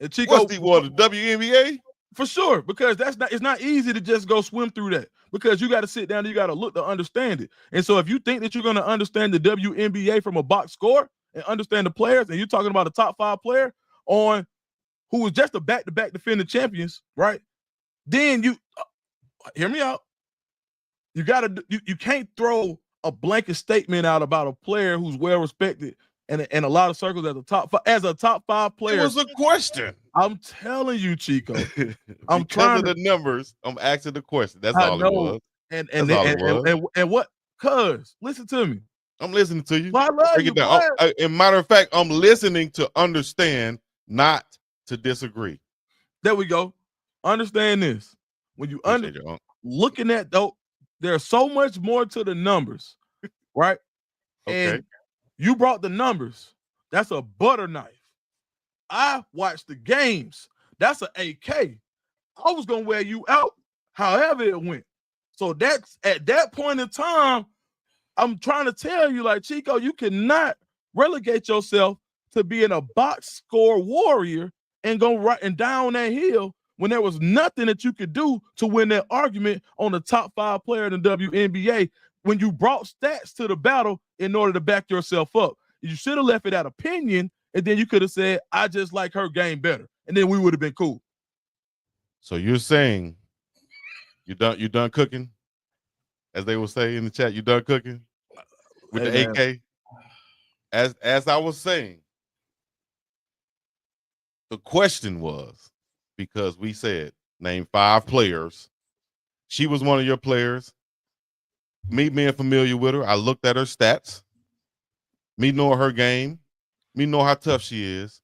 And Chico, what's deep water? WNBA. For sure, because it's not easy to just go swim through that because you got to sit down and you got to look to understand it. And so if you think that you're going to understand the WNBA from a box score and understand the players, and you're talking about a top 5 player on who was just a back-to-back defending champions, right? Then you hear me out. You can't throw a blanket statement out about a player who's well respected and a lot of circles as a top 5 player. It was a question. I'm telling you, Chico. I'm because of the numbers. I'm asking the question. That's all it was. And what? Cuz listen to me. I'm listening to you. Well, I love you. As matter of fact, I'm listening to understand, not to disagree. There we go. Understand this. When you looking at though, there's so much more to the numbers, right? Okay. And you brought the numbers. That's a butter knife. I watched the games. That's an AK. I was gonna wear you out, however it went. So that's at that point in time. I'm trying to tell you, like Chico, you cannot relegate yourself to being a box score warrior and go right and down that hill when there was nothing that you could do to win that argument on the top 5 player in the WNBA. When you brought stats to the battle in order to back yourself up, you should have left it at opinion. And then you could have said, I just like her game better. And then we would have been cool. So you're saying you done cooking? As they will say in the chat, you done cooking? With the AK? As I was saying, the question was, because we said, name 5 players. She was one of your players. Me being familiar with her, I looked at her stats. Me knowing her game. Me know how tough she is.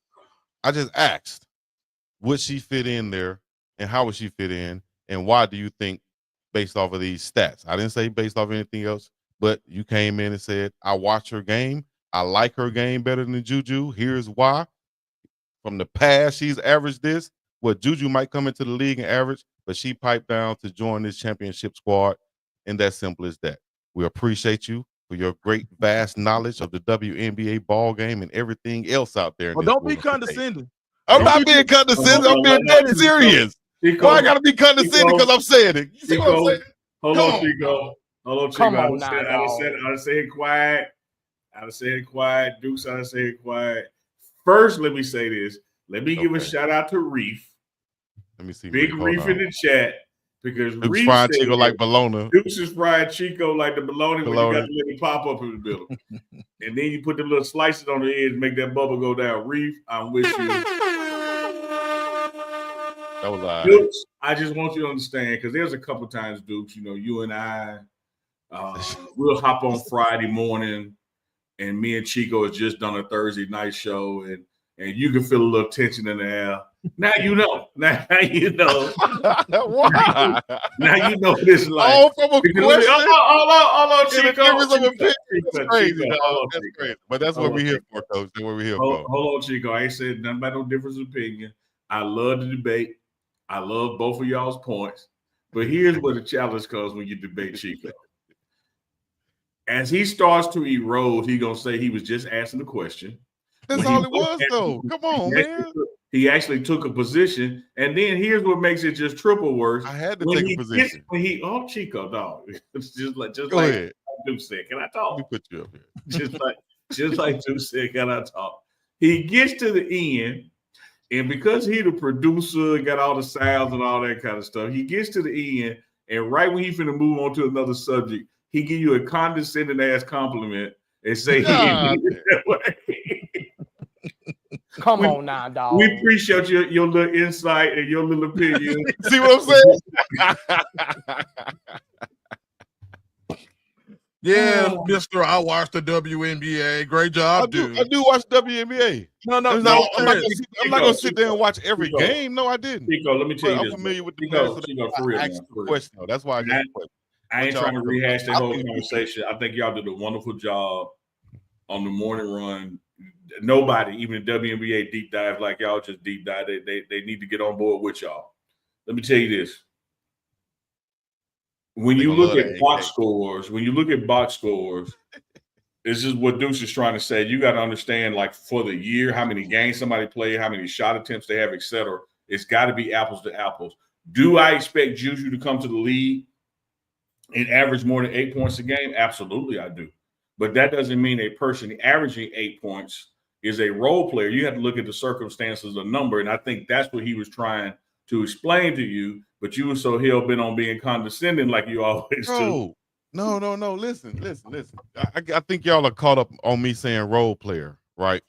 I just asked, would she fit in there, and how would she fit in, and why do you think, based off of these stats? I didn't say based off anything else, but you came in and said, I watch her game. I like her game better than Juju. Here's why. From the past, she's averaged this. Well, Juju might come into the league and average, but she piped down to join this championship squad, and that's simple as that. We appreciate you for your great, vast knowledge of the WNBA ball game and everything else out there. Well, don't be condescending. I'm not being condescending. I'm being dead serious. Chico, why I gotta be condescending because I'm saying it? You see what I'm saying? Hold on, Chico. Come on now, I say it quiet. I say it quiet. Dukes, I say it quiet. First, let me say this. Let me give a shout out to Reef. Let me see. Big Reef in the chat. Because Dukes fried Chico like bologna. Dukes is fried Chico like the bologna when you got to let it pop up in the middle. And then you put them little slices on the edge and make that bubble go down. Reef, I'm with you. That was Dukes, I just want you to understand, because there's a couple times, Dukes, you and I, we'll hop on Friday morning, and me and Chico has just done a Thursday night show, and you can feel a little tension in the air. Now you know. Now you know. Why? Now you know what it's like. All from a question. Hold on, Chico. Difference of opinion. That's crazy, Chico, dog. That's crazy. But that's what we're here for, Coach. That's what we're here for. Hold on, Chico. I ain't said nothing about no difference of opinion. I love the debate. I love both of y'all's points. But here's where the challenge comes when you debate Chico. As he starts to erode, he's going to say he was just asking the question. That's all it was, though. Come on, man. He actually took a position. And then here's what makes it just triple worse. I had to take a position. Chico, dog. It's just like ahead. Duke said, can I talk? Let me put you up here. just like Duke said, can I talk? He gets to the end, and because he the producer and got all the sounds and all that kind of stuff, he gets to the end, and right when he's finna move on to another subject, he give you a condescending ass compliment and say he ended it that way. Come on now, dog. We appreciate your little insight and your little opinion. See what I'm saying? Yeah, Mister. I watched the WNBA. Great job, dude. I do watch WNBA. No. I'm not gonna sit there and watch every game. No, I didn't. Chico, let me tell you I'm this. familiar with the Chico, for real. question. That's why I ain't trying to rehash that whole conversation. I think y'all did a wonderful job on the morning run. Nobody, even the WNBA deep dive like y'all just deep dive. They need to get on board with y'all. Let me tell you this. When you look at box scores, this is what Deuce is trying to say. You got to understand, like, for the year, how many games somebody played, how many shot attempts they have, et cetera. It's got to be apples to apples. Do I expect Juju to come to the league and average more than 8 points a game? Absolutely, I do. But that doesn't mean a person averaging 8 points is a role player. You have to look at the circumstances of the number, and I think that's what he was trying to explain to you. But you were so hell-bent on being condescending like you always do. No. Listen. I think y'all are caught up on me saying role player, right?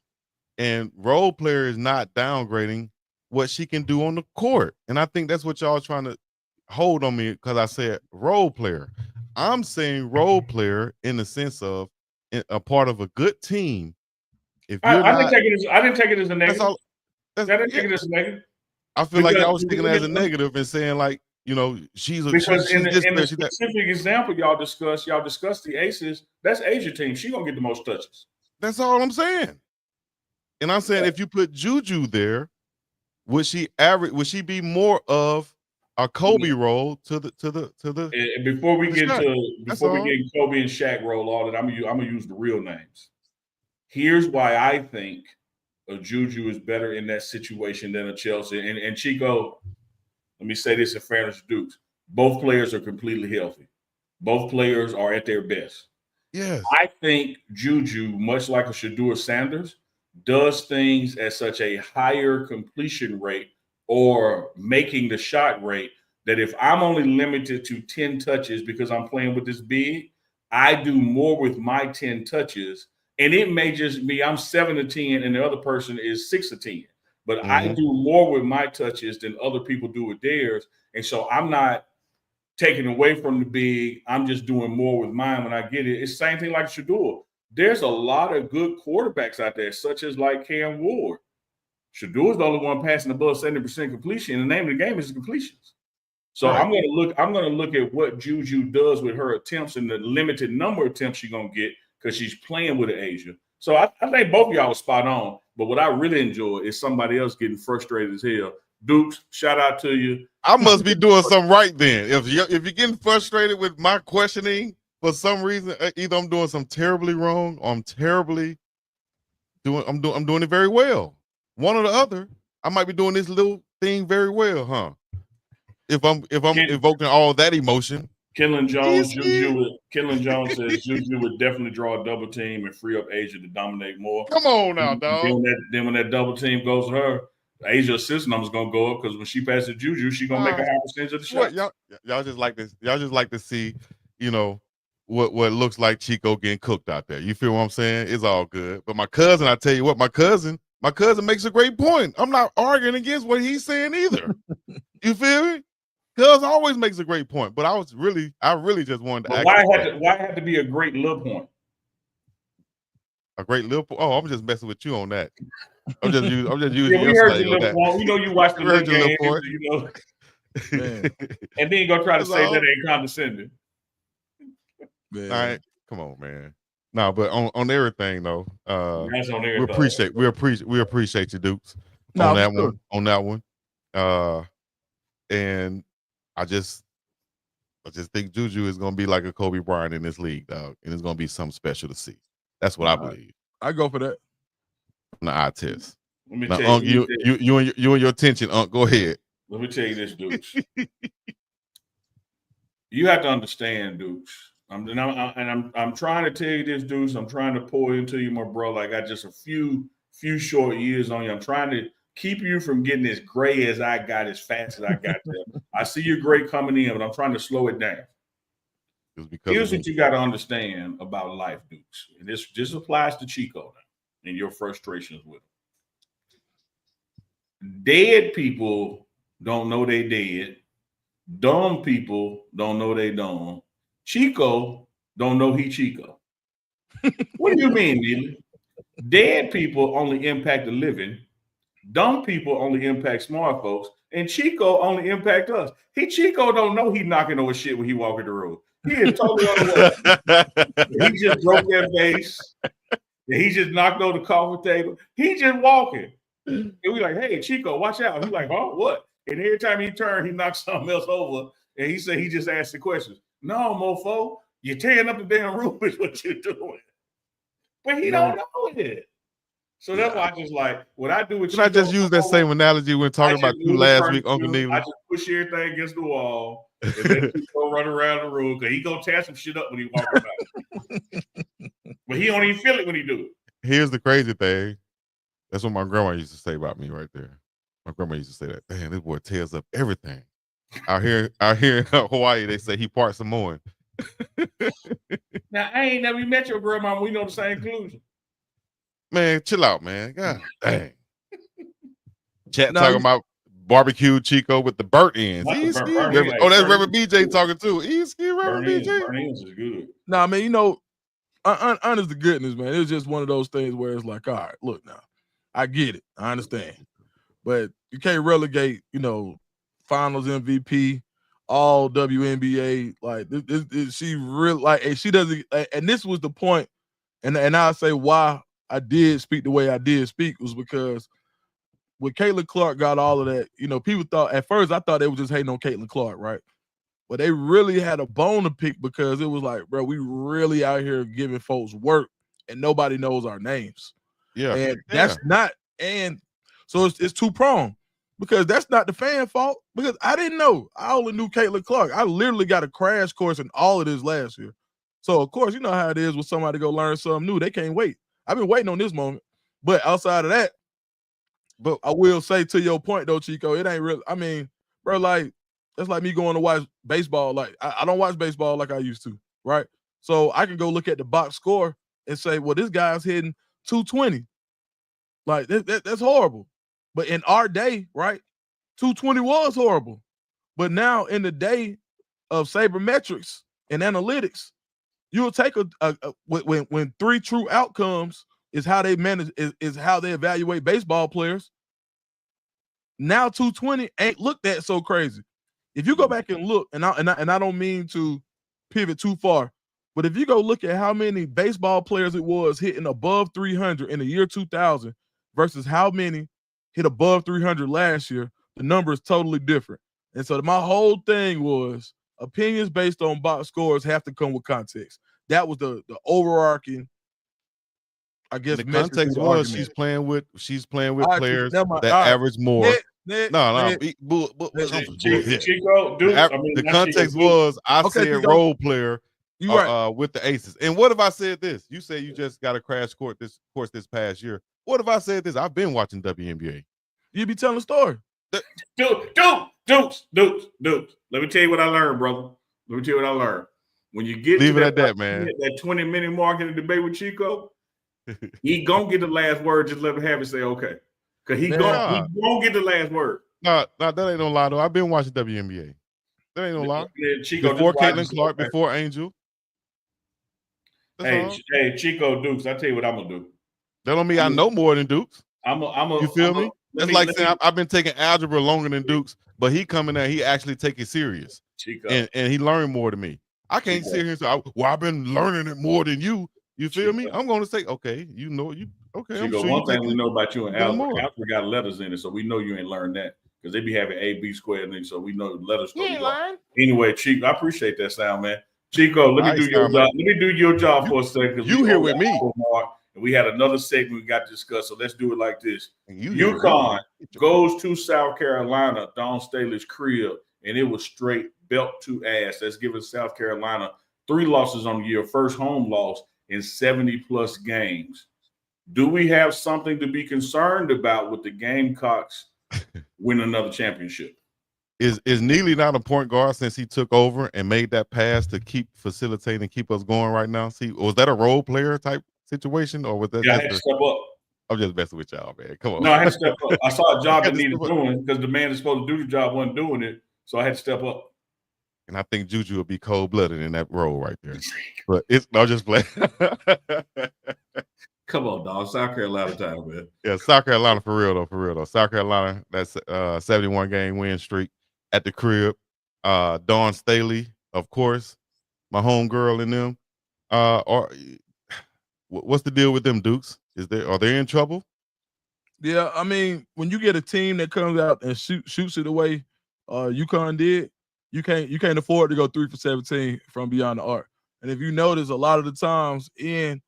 And role player is not downgrading what she can do on the court. And I think that's what y'all are trying to hold on me because I said role player. I'm saying role player in the sense of a part of a good team. If I didn't take it as a negative. I didn't take it as a negative. I feel like y'all was taking it as a negative and saying, like, you know, she's in the specific example y'all discussed the Aces. That's Asia team. She gonna get the most touches. That's all I'm saying. And I'm saying if you put Juju there, would she be more of a Kobe role to the? And before we get Kobe and Shaq role, all that I'm gonna use the real names. Here's why I think a Juju is better in that situation than a Chelsea. And Chico, let me say this in fairness to Dukes. Both players are completely healthy. Both players are at their best. Yes. I think Juju, much like a Shedeur Sanders, does things at such a higher completion rate or making the shot rate that if I'm only limited to 10 touches because I'm playing with this big, I do more with my 10 touches. And it may just be I'm 7 of 10 and the other person is 6 of 10. But I do more with my touches than other people do with theirs. And so I'm not taking away from the big. I'm just doing more with mine when I get it. It's the same thing like Shedeur. There's a lot of good quarterbacks out there, such as like Cam Ward. Shadeur's the only one passing above 70% completion. And the name of the game is completions. So right. I'm gonna look at what Juju does with her attempts and the limited number of attempts she's gonna get because she's playing with Asia. So I think both of y'all are spot on. But what I really enjoy is somebody else getting frustrated as hell. Dukes, shout out to you. I must be doing something right then. If you're getting frustrated with my questioning for some reason, either I'm doing something terribly wrong or I'm doing it very well. One or the other. I might be doing this little thing very well, huh? If I'm evoking all that emotion. Kenlon Jones says Juju would definitely draw a double team and free up Asia to dominate more. Come on now, dog. Then when that double team goes to her, Asia assist numbers gonna go up because when she passes Juju, she's gonna make a high percentage of the shots. Y'all just like this. Y'all just like to see, you know, what looks like Chico getting cooked out there. You feel what I'm saying? It's all good. But my cousin, I tell you what, my cousin makes a great point. I'm not arguing against what he's saying either. You feel me? Cuz always makes a great point, but I really just wanted to. But why it had to be a great little point? A great little. Oh, I'm just messing with you on that. I'm just using Yeah, we your heard slang your on little that. point. You know you watch the We heard little your little games, you know. Man. And then you gonna try to That's say all. that ain't condescending. Man. All right, come on, man. No, but on everything though, That's on we appreciate you, Dukes, No, on that for sure. one. On that one, and I just think Juju is gonna be like a Kobe Bryant in this league, dog, and it's gonna be something special to see. That's what I believe. I go for that. On the eye test. Let me Now, tell Unc, you and your attention, Unc. Go ahead. Let me tell you this, Dukes. You have to understand, Dukes. I'm trying to tell you this, Dukes. I'm trying to pour into you, my bro. I got just a few short years on you. I'm trying to keep you from getting as gray as I got, as fast as I got there. I see your gray coming in, but I'm trying to slow it down. Here's what you got to understand about life, Dukes. And this applies to Chico now and your frustrations with him. Dead people don't know they dead. Dumb people don't know they dumb. Chico don't know he Chico. What do you mean, Neely? Dead people only impact the living. Dumb people only impact smart folks. And Chico only impact us. Chico don't know he knocking over shit when he walking the road. He is totally unaware. He just broke that vase. And he just knocked over the coffee table. He just walking. And we like, hey, Chico, watch out. He's like, oh, what? And every time he turned, he knocked something else over. And he said he just asked the questions. No, mofo, you're tearing up the damn roof is what you're doing. But he don't know it. So that's why I just like, what I do with Can I just use that same analogy when talking about you last week, Uncle Neely? I just push everything against the wall and let Chico run around the room because he gonna tear some shit up when he walk about. But he don't even feel it when he do it. Here's the crazy thing. That's what my grandma used to say about me right there. My grandma used to say that, damn, this boy tears up everything. Out here in Hawaii, they say he parts Samoan. Now, I ain't never met your grandma. We know the same conclusion. Man, chill out, man. God dang. Chat talking about barbecue Chico with the burnt ends. That's Reverend BJ talking too. Reverend BJ. Burnt ends is good. Nah, man, honest to goodness, man. It's just one of those things where it's like, all right, look now. I get it. I understand. But you can't relegate, finals MVP, all WNBA. Like she really and she doesn't. And this was the point. And I say why I did speak the way I did speak was because when Caitlin Clark got all of that, people thought at first I thought they were just hating on Caitlin Clark, right? But they really had a bone to pick because it was like, bro, we really out here giving folks work and nobody knows our names. Yeah. And that's not, and so it's two-pronged because that's not the fan fault because I didn't know. I only knew Caitlin Clark. I literally got a crash course in all of this last year. So, of course, you know how it is when somebody go learn something new. They can't wait. I've been waiting on this moment. But outside of that, but I will say to your point, though, Chico, it ain't real. I mean, bro, like, that's like me going to watch baseball. Like, I don't watch baseball like I used to, right? So I can go look at the box score and say, well, this guy's hitting 220. Like, that's horrible. But in our day, right, 220 was horrible. But now in the day of sabermetrics and analytics, you'll take when three true outcomes is how they manage is how they evaluate baseball players. Now 220 ain't looked at so crazy. If you go back and look, and I don't mean to pivot too far, but if you go look at how many baseball players it was hitting above 300 in the year 2000 versus how many hit above 300 last year, the number is totally different. And so my whole thing was opinions based on box scores have to come with context. That was the overarching, I guess. The context was she's playing with players that average more. Chico, the context was I said role player with the aces. And what if I said this? You say you just got a crash course this past year. What if I said this? I've been watching WNBA. You be telling a story. Dukes. Let me tell you what I learned, brother. Let me tell you what I learned. When you get leave it at that, man. That 20-minute mark in the debate with Chico, he gonna get the last word. Just let him have it. Say okay, because he gonna get the last word. No, that ain't no lie though. I've been watching WNBA. That ain't no lie. Chico, before Caitlin Clark, before Angel. Hey, Chico Dukes, I tell you what I'm gonna do. That don't mean I know more than Dukes. You feel me? That's like saying I've been taking algebra longer than Dukes, but he coming out, he actually take it serious. Chico. And he learned more than me. I can't sit here and say, well, I've been learning it more than you. You feel me? I'm going to say, okay, you know, okay. Chico, I'm sure one thing we know about you in algebra, algebra got letters in it, so we know you ain't learned that because they be having A, B squared in it, so we know letters. Anyway, Chico, I appreciate that sound, man. Chico, let me do your job. Let me do your job for a second. You here with me. And we had another segment we got to discuss, so let's do it like this. Yukon goes to South Carolina, Dawn Staley's crib, and it was straight belt to ass. That's giving South Carolina 3 losses on the year, first home loss in 70-plus games. Do we have something to be concerned about with the Gamecocks win another championship? Is Neely not a point guard since he took over and made that pass to keep facilitating, keep us going right now? See, was that a role player type situation, or was that I had to step up? I'm just messing with y'all, man. Come on. No, I had to step up. I saw a job that needed doing because the man that's supposed to do the job wasn't doing it, so I had to step up. And I think Juju would be cold-blooded in that role right there. But I'll just play. Come on, dog. South Carolina time, man. Yeah, South Carolina for real though. South Carolina, that's 71 game win streak at the crib. Dawn Staley, of course, my homegirl in them. What's the deal with them Dukes? Are they in trouble? Yeah, I mean, when you get a team that comes out and shoots it the way Yukon did, you can't afford to go 3 for 17 from beyond the arc. And if you notice, a lot of the times in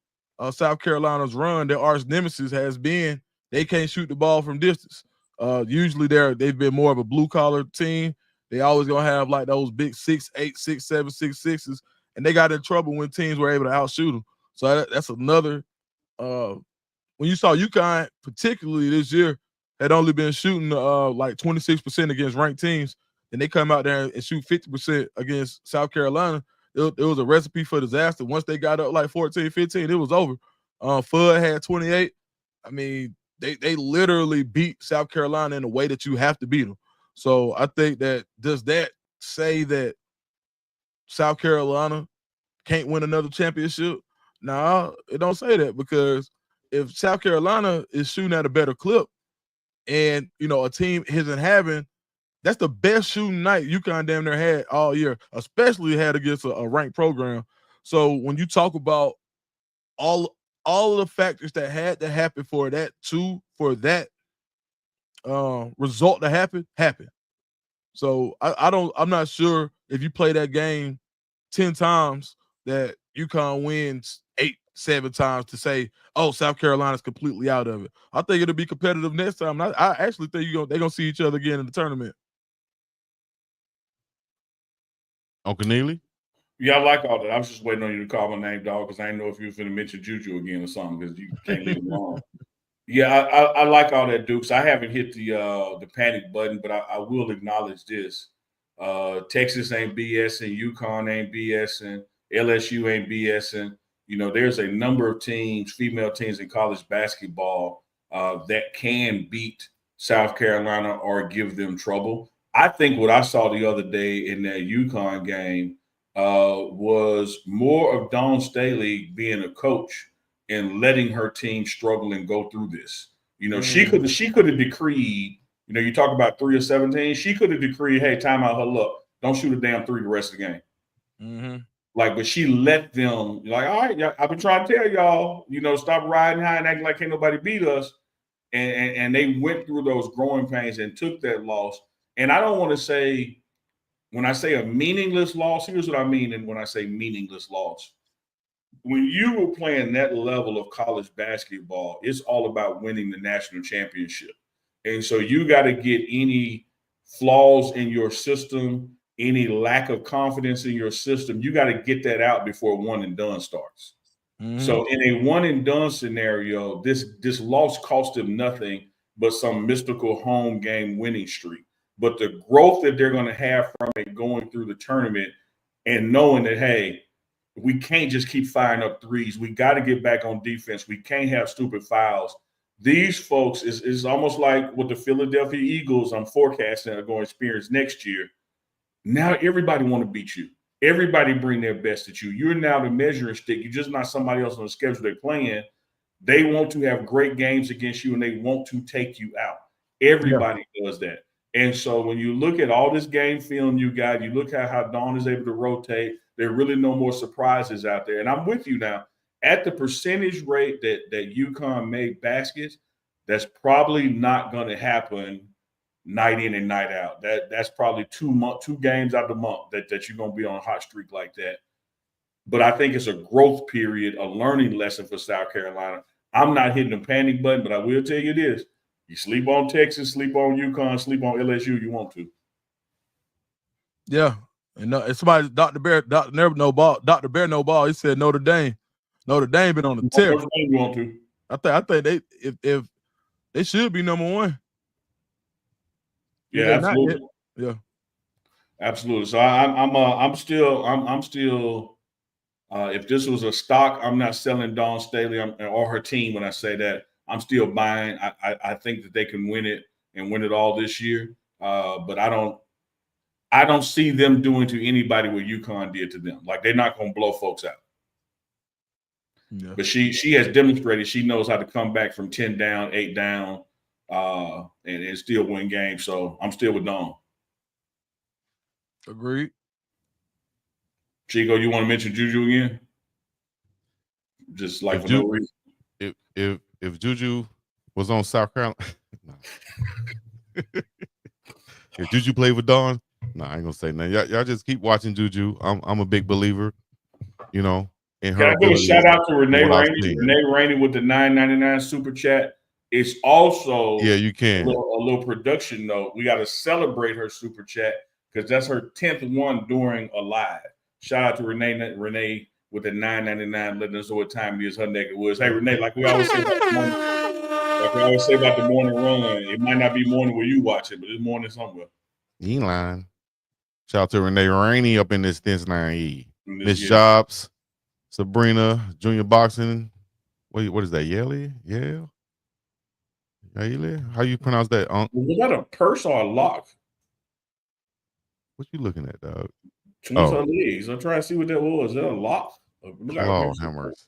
South Carolina's run, their arch nemesis has been they can't shoot the ball from distance. Usually they've been more of a blue collar team. They always gonna have like those big 6'8", 6'7", 6'6", and they got in trouble when teams were able to outshoot them. So that's another. When you saw Yukon, particularly this year, had only been shooting like 26% against ranked teams, and they come out there and shoot 50% against South Carolina. It was a recipe for disaster. Once they got up like 14, 15, it was over. Fudd had 28. I mean, they literally beat South Carolina in a way that you have to beat them. So I think that does that say that South Carolina can't win another championship? No, it don't say that, because if South Carolina is shooting at a better clip and, you know, a team isn't having, that's the best shooting night Yukon damn near had all year, especially had against a ranked program. So when you talk about all of the factors that had to happen for that result to happen. So I'm not sure if you play that game 10 times that Yukon wins 8-7 times to say, oh, South Carolina's completely out of it. I think it'll be competitive next time. I actually think they're gonna see each other again in the tournament. Uncle Neely? Yeah, I like all that. I was just waiting on you to call my name, dog, because I didn't know if you were going to mention Juju again or something, because you can't leave him alone. Yeah, I like all that, Dukes. I haven't hit the panic button, but I will acknowledge this. Texas ain't BSing, Yukon ain't BSing, LSU ain't BSing. You know, there's a number of teams, female teams in college basketball that can beat South Carolina or give them trouble. I think what I saw the other day in that Yukon game was more of Dawn Staley being a coach and letting her team struggle and go through this. You know, she could have decreed, you know, you talk about 3 of 17, she could have decreed, hey, timeout, huddle up. Don't shoot a damn 3 the rest of the game. Mm-hmm. Like, but she let them, like, all right, I've been trying to tell y'all, you know, stop riding high and acting like can't nobody beat us. And they went through those growing pains and took that loss. And I don't want to say, when I say a meaningless loss, here's what I mean. And when I say meaningless loss, when you were playing that level of college basketball, it's all about winning the national championship. And so you got to get any flaws in your system, any lack of confidence in your system, you got to get that out before one and done starts. Mm-hmm. So in a one and done scenario, this loss cost them nothing but some mystical home game winning streak. But the growth that they're going to have from it going through the tournament and knowing that, hey, we can't just keep firing up threes. We got to get back on defense. We can't have stupid fouls. These folks is almost like what the Philadelphia Eagles I'm forecasting are going to experience next year. Now everybody want to beat you. Everybody bring their best at you. You're now the measuring stick. You're just not somebody else on the schedule they're playing. They want to have great games against you, and they want to take you out. Everybody does that. And so when you look at all this game film you got, you look at how Dawn is able to rotate, there are really no more surprises out there. And I'm with you now. At the percentage rate that Yukon made baskets, that's probably not going to happen night in and night out. That's probably 2 games out of the month that you're going to be on a hot streak like that. But I think it's a growth period, a learning lesson for South Carolina. I'm not hitting the panic button, but I will tell you this. You sleep on Texas, sleep on Yukon, sleep on LSU, you want to. Yeah. And it's somebody, Dr. Bear no ball. He said Notre Dame been on the tear. You want to. I think they if they should be number 1. Yeah, absolutely. Yeah. Absolutely. So I'm still if this was a stock, I'm not selling Dawn Staley or her team when I say that. I'm still buying. I think that they can win it and win it all this year. But I don't see them doing to anybody what UConn did to them. Like, they're not going to blow folks out. Yeah. But she has demonstrated she knows how to come back from 10 down, 8 down, and still win games. So I'm still with Dawn. Agreed. Chico, you want to mention Juju again? Just like for no reason. If Juju was on South Carolina, if Juju played with Dawn, I ain't gonna say nothing. Y'all just keep watching Juju. I'm a big believer, in her. Can I give a shout out to Renee Rainey? Renee Rainey with the $9.99 super chat. It's also you can a little production note. We got to celebrate her super chat because that's her 10th one during a live. Shout out to Renee with the $9.99, letting us know what time it is, her neck of woods. Hey, Renee, like we always say about the morning run, it might not be morning where you watch it, but it's morning somewhere. You ain't lying. Shout out to Renee Rainey up in this Cincinnati. Miss Jobs, Sabrina, Junior Boxing. What is that? Yale? How you pronounce that? Was that a purse or a lock? What you looking at, dog? Her legs. I'm trying to see what that was. Is that a lock? Claw hammers.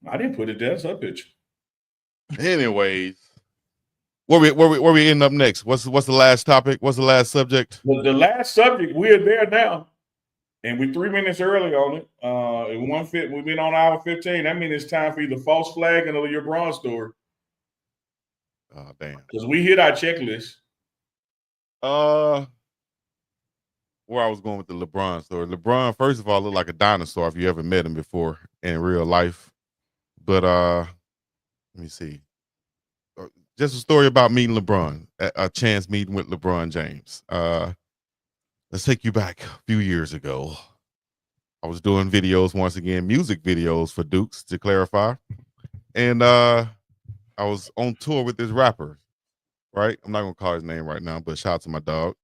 I didn't put it there. It's her picture. Anyways, where we end up next? What's the last topic? What's the last subject? Well, the last subject, we're there now. And we're 3 minutes early on it. We've been on hour 15. That means it's time for either false flag or your LeBron story. Oh, damn. Because we hit our checklist. Where I was going with the LeBron story. LeBron, first of all, looked like a dinosaur if you ever met him before in real life. But let me see. Just a story about meeting LeBron, a chance meeting with LeBron James. Let's take you back a few years ago. I was doing videos once again, music videos for Dukes, to clarify. And I was on tour with this rapper, right? I'm not going to call his name right now, but shout out to my dog.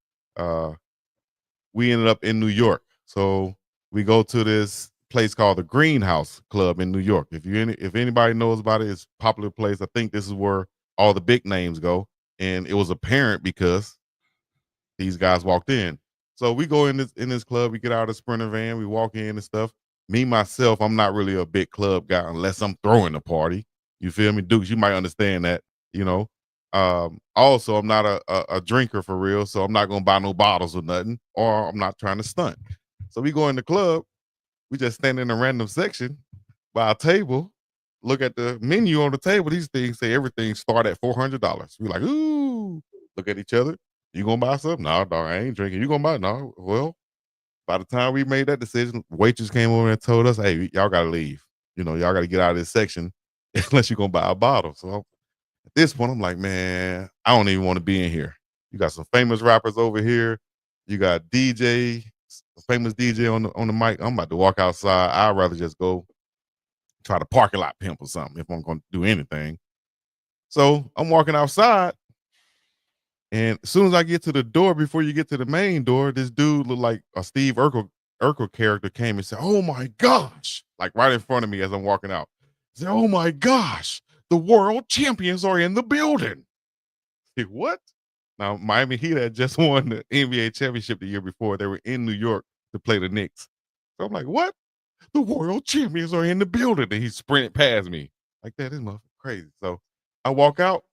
We ended up in New York. So we go to this place called the Greenhouse Club in New York. If anybody knows about it, it's a popular place. I think this is where all the big names go. And it was apparent because these guys walked in. So we go in this club, we get out of the Sprinter van, we walk in and stuff. Me, myself, I'm not really a big club guy unless I'm throwing a party. You feel me? Dukes, you might understand that, Also, I'm not a drinker for real, so I'm not going to buy no bottles or nothing, or I'm not trying to stunt. So we go in the club, we just stand in a random section by a table, look at the menu on the table. These things say everything start at $400. We're like, ooh, look at each other. You gonna buy something? No, dog, I ain't drinking. You gonna buy? No. Well, by the time we made that decision, waitress came over and told us, hey, y'all gotta leave. Y'all gotta get out of this section unless you're gonna buy a bottle. So at this point, I'm like, man, I don't even want to be in here. You got some famous rappers over here. You got DJ, famous DJ on the mic. I'm about to walk outside. I'd rather just go try to parking lot pimp or something if I'm gonna do anything. So I'm walking outside. And as soon as I get to the door, before you get to the main door, this dude looked like a Steve Urkel character came and said, oh my gosh, like right in front of me as I'm walking out. He said, oh my gosh, the world champions are in the building. I said, what? Now, Miami Heat had just won the NBA championship the year before. They were in New York to play the Knicks. So I'm like, what? The world champions are in the building. And he sprinted past me. Like that is motherfucking crazy. So I walk out.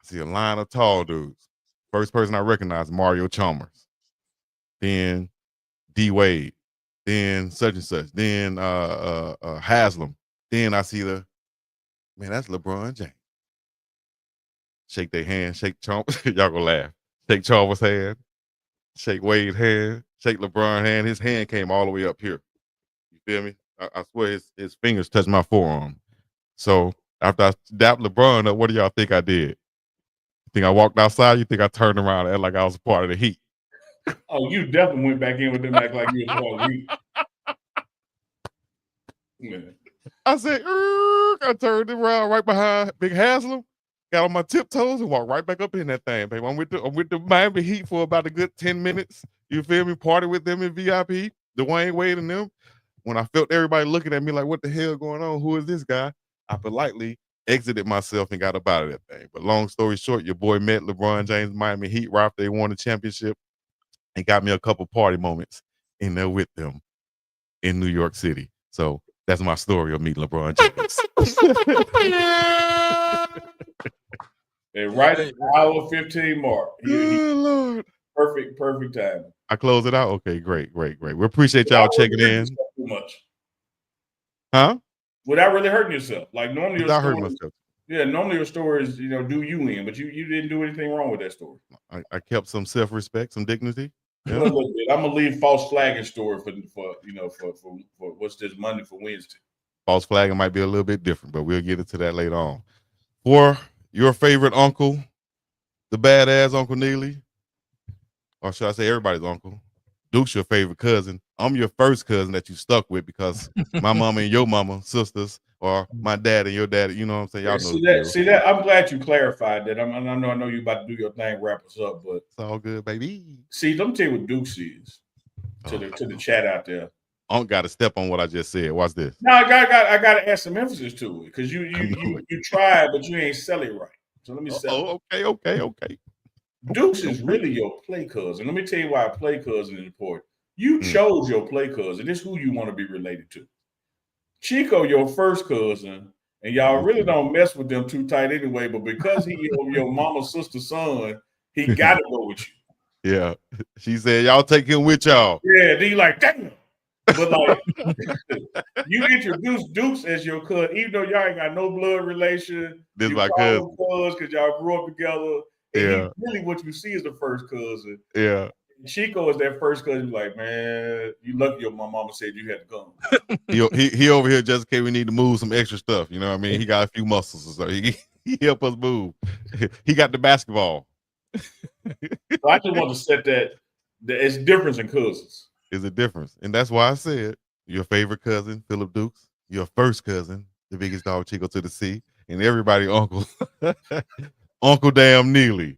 I see a line of tall dudes. First person I recognize, Mario Chalmers. Then D Wade. Then such and such. Then Haslam. Then I see that's LeBron James. Shake their hand, shake Chalmers. Y'all gonna laugh. Shake Chalmers' hand, shake Wade's hand, shake LeBron's hand. His hand came all the way up here. You feel me? I swear his fingers touched my forearm. So after I dapped LeBron up, what do y'all think I did? You think I walked outside? You think I turned around and act like I was a part of the Heat? Oh, you definitely went back in with them act like you was part of the Heat. Yeah. I said, I turned around right behind Big Haslam, got on my tiptoes and walked right back up in that thing, baby. I'm with the Miami Heat for about a good 10 minutes. You feel me? Party with them in VIP, Dwayne Wade and them. When I felt everybody looking at me like, what the hell going on? Who is this guy? I politely exited myself and got up out of that thing. But long story short, your boy met LeBron James, Miami Heat right after they won the championship and got me a couple party moments in there with them in New York City. So that's my story of meeting LeBron James. And right at the hour 15 mark. Lord. Perfect time. I close it out? Okay, great. We appreciate y'all checking in. Too much. Huh? Without really hurting yourself. Like normally Without hurting myself. Yeah, normally your stories, do you in, but you didn't do anything wrong with that story. I kept some self-respect, some dignity. Yeah. I'm gonna leave false flagging story for what's this Monday for Wednesday. False flagging might be a little bit different, but we'll get into that later on. For your favorite uncle, the badass Uncle Neely, or should I say everybody's uncle? Duke's your favorite cousin. I'm your first cousin that you stuck with because my mama and your mama, sisters, or my dad and your dad, you know what I'm saying? Y'all know see that. I'm glad you clarified that. I know you about to do your thing, wrap us up, but it's all good, baby. See, let me tell you what Duke's is to the chat out there. I don't got to step on what I just said. Watch this. No, I got to add some emphasis to it because you tried, but you ain't sell it right. So let me sell it. Okay. Duke's is really your play cousin. Let me tell you why play cousin is important. You chose your play cousin. This is who you want to be related to. Chico, your first cousin, and y'all really don't mess with them too tight anyway, but because he your mama's sister's son, he got to go with you. Yeah. She said, y'all take him with y'all. Yeah, then you like, damn. But like, you introduce Dukes as your cousin, even though y'all ain't got no blood relation. This you my cousin. Because y'all grew up together. And yeah. Really what you see is the first cousin. Yeah. Chico is that first cousin. Like, man, you lucky your mama said you had to come. he over here just in case we need to move some extra stuff. You know what I mean? He got a few muscles or so. He help us move. He got the basketball. So I just want to set that it's difference in cousins. Is a difference. And that's why I said your favorite cousin, Philip Dukes, your first cousin, the biggest dog Chico to the sea, and everybody uncle, Uncle Damn Neely.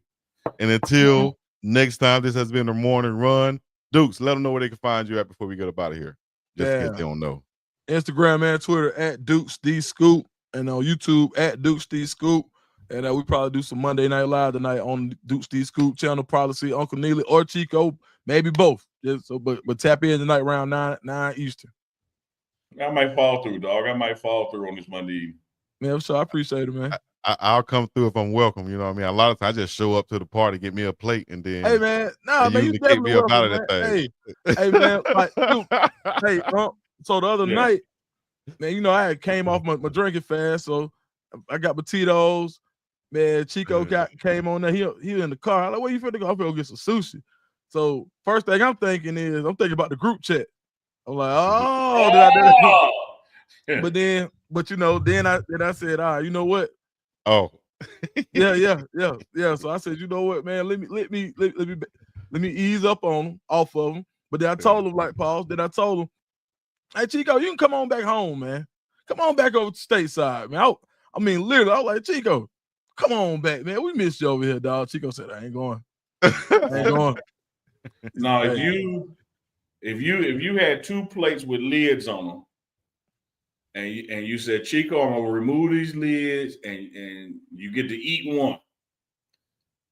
And until next time, this has been the morning run. Dukes, let them know where they can find you at before we get up out of here. Just in case they don't know. Instagram and Twitter at Dukes D Scoop, and on YouTube at Dukes D Scoop. And we probably do some Monday Night Live tonight on Dukes D Scoop channel. Probably see Uncle Neely or Chico, maybe both. Just so, but tap in tonight around 9 Eastern. I might fall through, dog. I might fall through on this Monday evening. Man, so I appreciate it, man. I'll come through if I'm welcome. You know what I mean? A lot of times I just show up to the party, get me a plate, and then hey man, man, you definitely me up out of that thing. Hey man, like, dude, hey, so the other night, man, I had came off my drinking fast, so I got my Tito's. Man, Chico came on there. He in the car. I'm like, where you finna go? I'm finna go get some sushi. So first thing I'm thinking about the group chat. I'm like, but then I said, you know what? Oh, yeah. So I said, you know what, man? Let me ease up off of them. But then I told him, like, pause. Then I told him, hey, Chico, you can come on back home, man. Come on back over to stateside, man. I mean, literally, I was like, Chico, come on back, man. We missed you over here, dog. Chico said, I ain't going. No, if you had two plates with lids on them, and you said, Chico, I'm gonna remove these lids, and you get to eat one.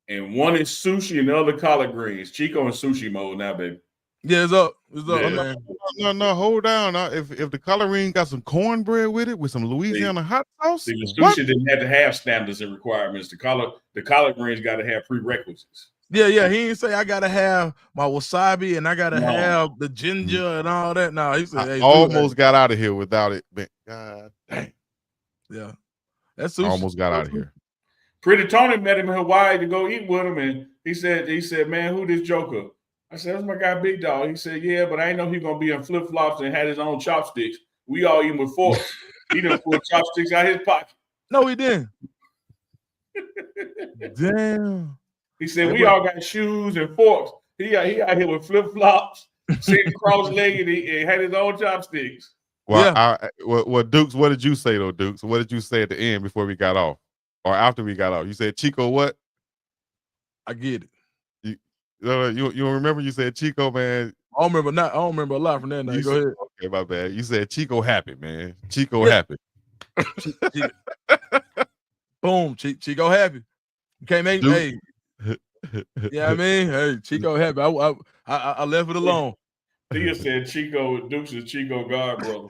and one is sushi and the other collard greens. Chico in sushi mode now, baby. Yeah, it's up. It's up, Yeah. man. No, hold down. If the collard green got some cornbread with it with some Louisiana hot sauce, See, the sushi didn't have to have standards and requirements. The collard greens got to have prerequisites. Yeah. He didn't say I gotta have my wasabi and I gotta have the ginger and all that. No, he said, I almost got out of here without it. But God dang. Yeah. That's sushi. Almost got out of here. Pretty Tony met him in Hawaii to go eat with him, and he said, man, who this Joker? I said, that's my guy, Big Dog. He said, yeah, but I ain't know he gonna be in flip flops and had his own chopsticks. We all eat with forks. He done pulled chopsticks out his pocket. No, he didn't. Damn. He said, we all got shoes and forks. He out here with flip flops, sitting cross-legged, and had his own chopsticks. Well, well, Dukes, what did you say though, Dukes? What did you say at the end before we got off, or after we got off? You said Chico what? I get it. You remember you said Chico, man. I don't remember a lot from that night. Go ahead. Okay, my bad. You said Chico happy, man. Chico happy. Boom, Chico happy. You can't make hey. Yeah, I mean, hey, Chico happy. I left it alone. Thea said Chico Dukes is Chico God brother.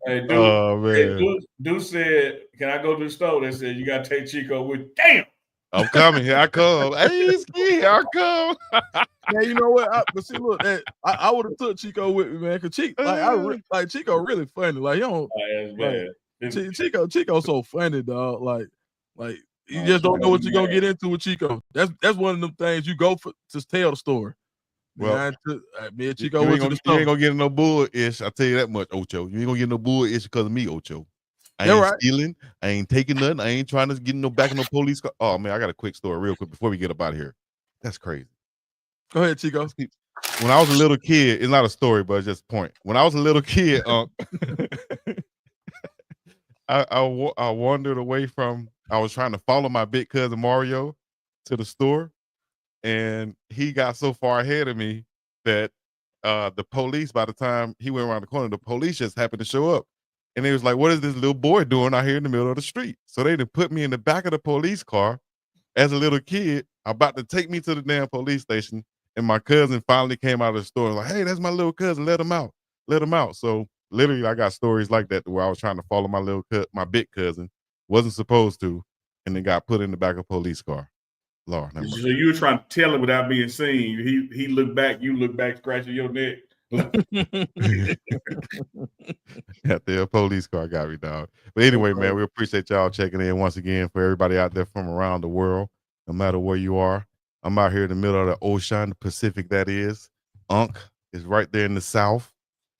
Hey, Duke, oh man. Duke said, "Can I go to the store?" They said, "You gotta take Chico with." Damn, I'm coming. Here I come. Hey, here I come. Yeah, you know what? But see, look, I would have took Chico with me, man. Cause Chico, Chico really funny. Like he don't. Chico's so funny, dog. Like you just don't know what you're gonna get into with Chico. That's one of them things you go for to tell the story. Well, me and Chico you ain't gonna get no bull-ish. I'll tell you that much, Ocho. You ain't gonna get no bull-ish because of me, Ocho. I ain't stealing. I ain't taking nothing. I ain't trying to get no back in no police car. Oh man, I got a quick story real quick before we get up out of here. That's crazy. Go ahead, Chico. When I was a little kid, it's not a story, but it's just a point. When I was a little kid, I wandered away from. I was trying to follow my big cousin Mario to the store, and he got so far ahead of me that the police, by the time he went around the corner, the police just happened to show up. And they was like, what is this little boy doing out here in the middle of the street? So they put me in the back of the police car as a little kid, about to take me to the damn police station. And my cousin finally came out of the store and like, hey, that's my little cousin. Let him out. Let him out. So literally, I got stories like that where I was trying to follow my big cousin, wasn't supposed to, and then got put in the back of a police car. Lord, so you were trying to tell him without being seen. He looked back, you look back, scratching your neck. Got the police car got me, dog. But anyway, man, we appreciate y'all checking in once again. For everybody out there from around the world, no matter where you are, I'm out here in the middle of the ocean, the Pacific, that is. Unk is right there in the south,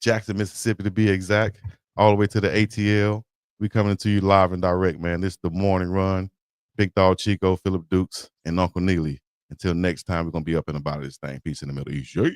Jackson, Mississippi to be exact, all the way to the ATL. We coming to you live and direct, man. This is the morning run. Big Dog Chico, Philip Dukes, and Uncle Neely. Until next time, we're gonna be up and about this thing. Peace in the Middle East. Yeah.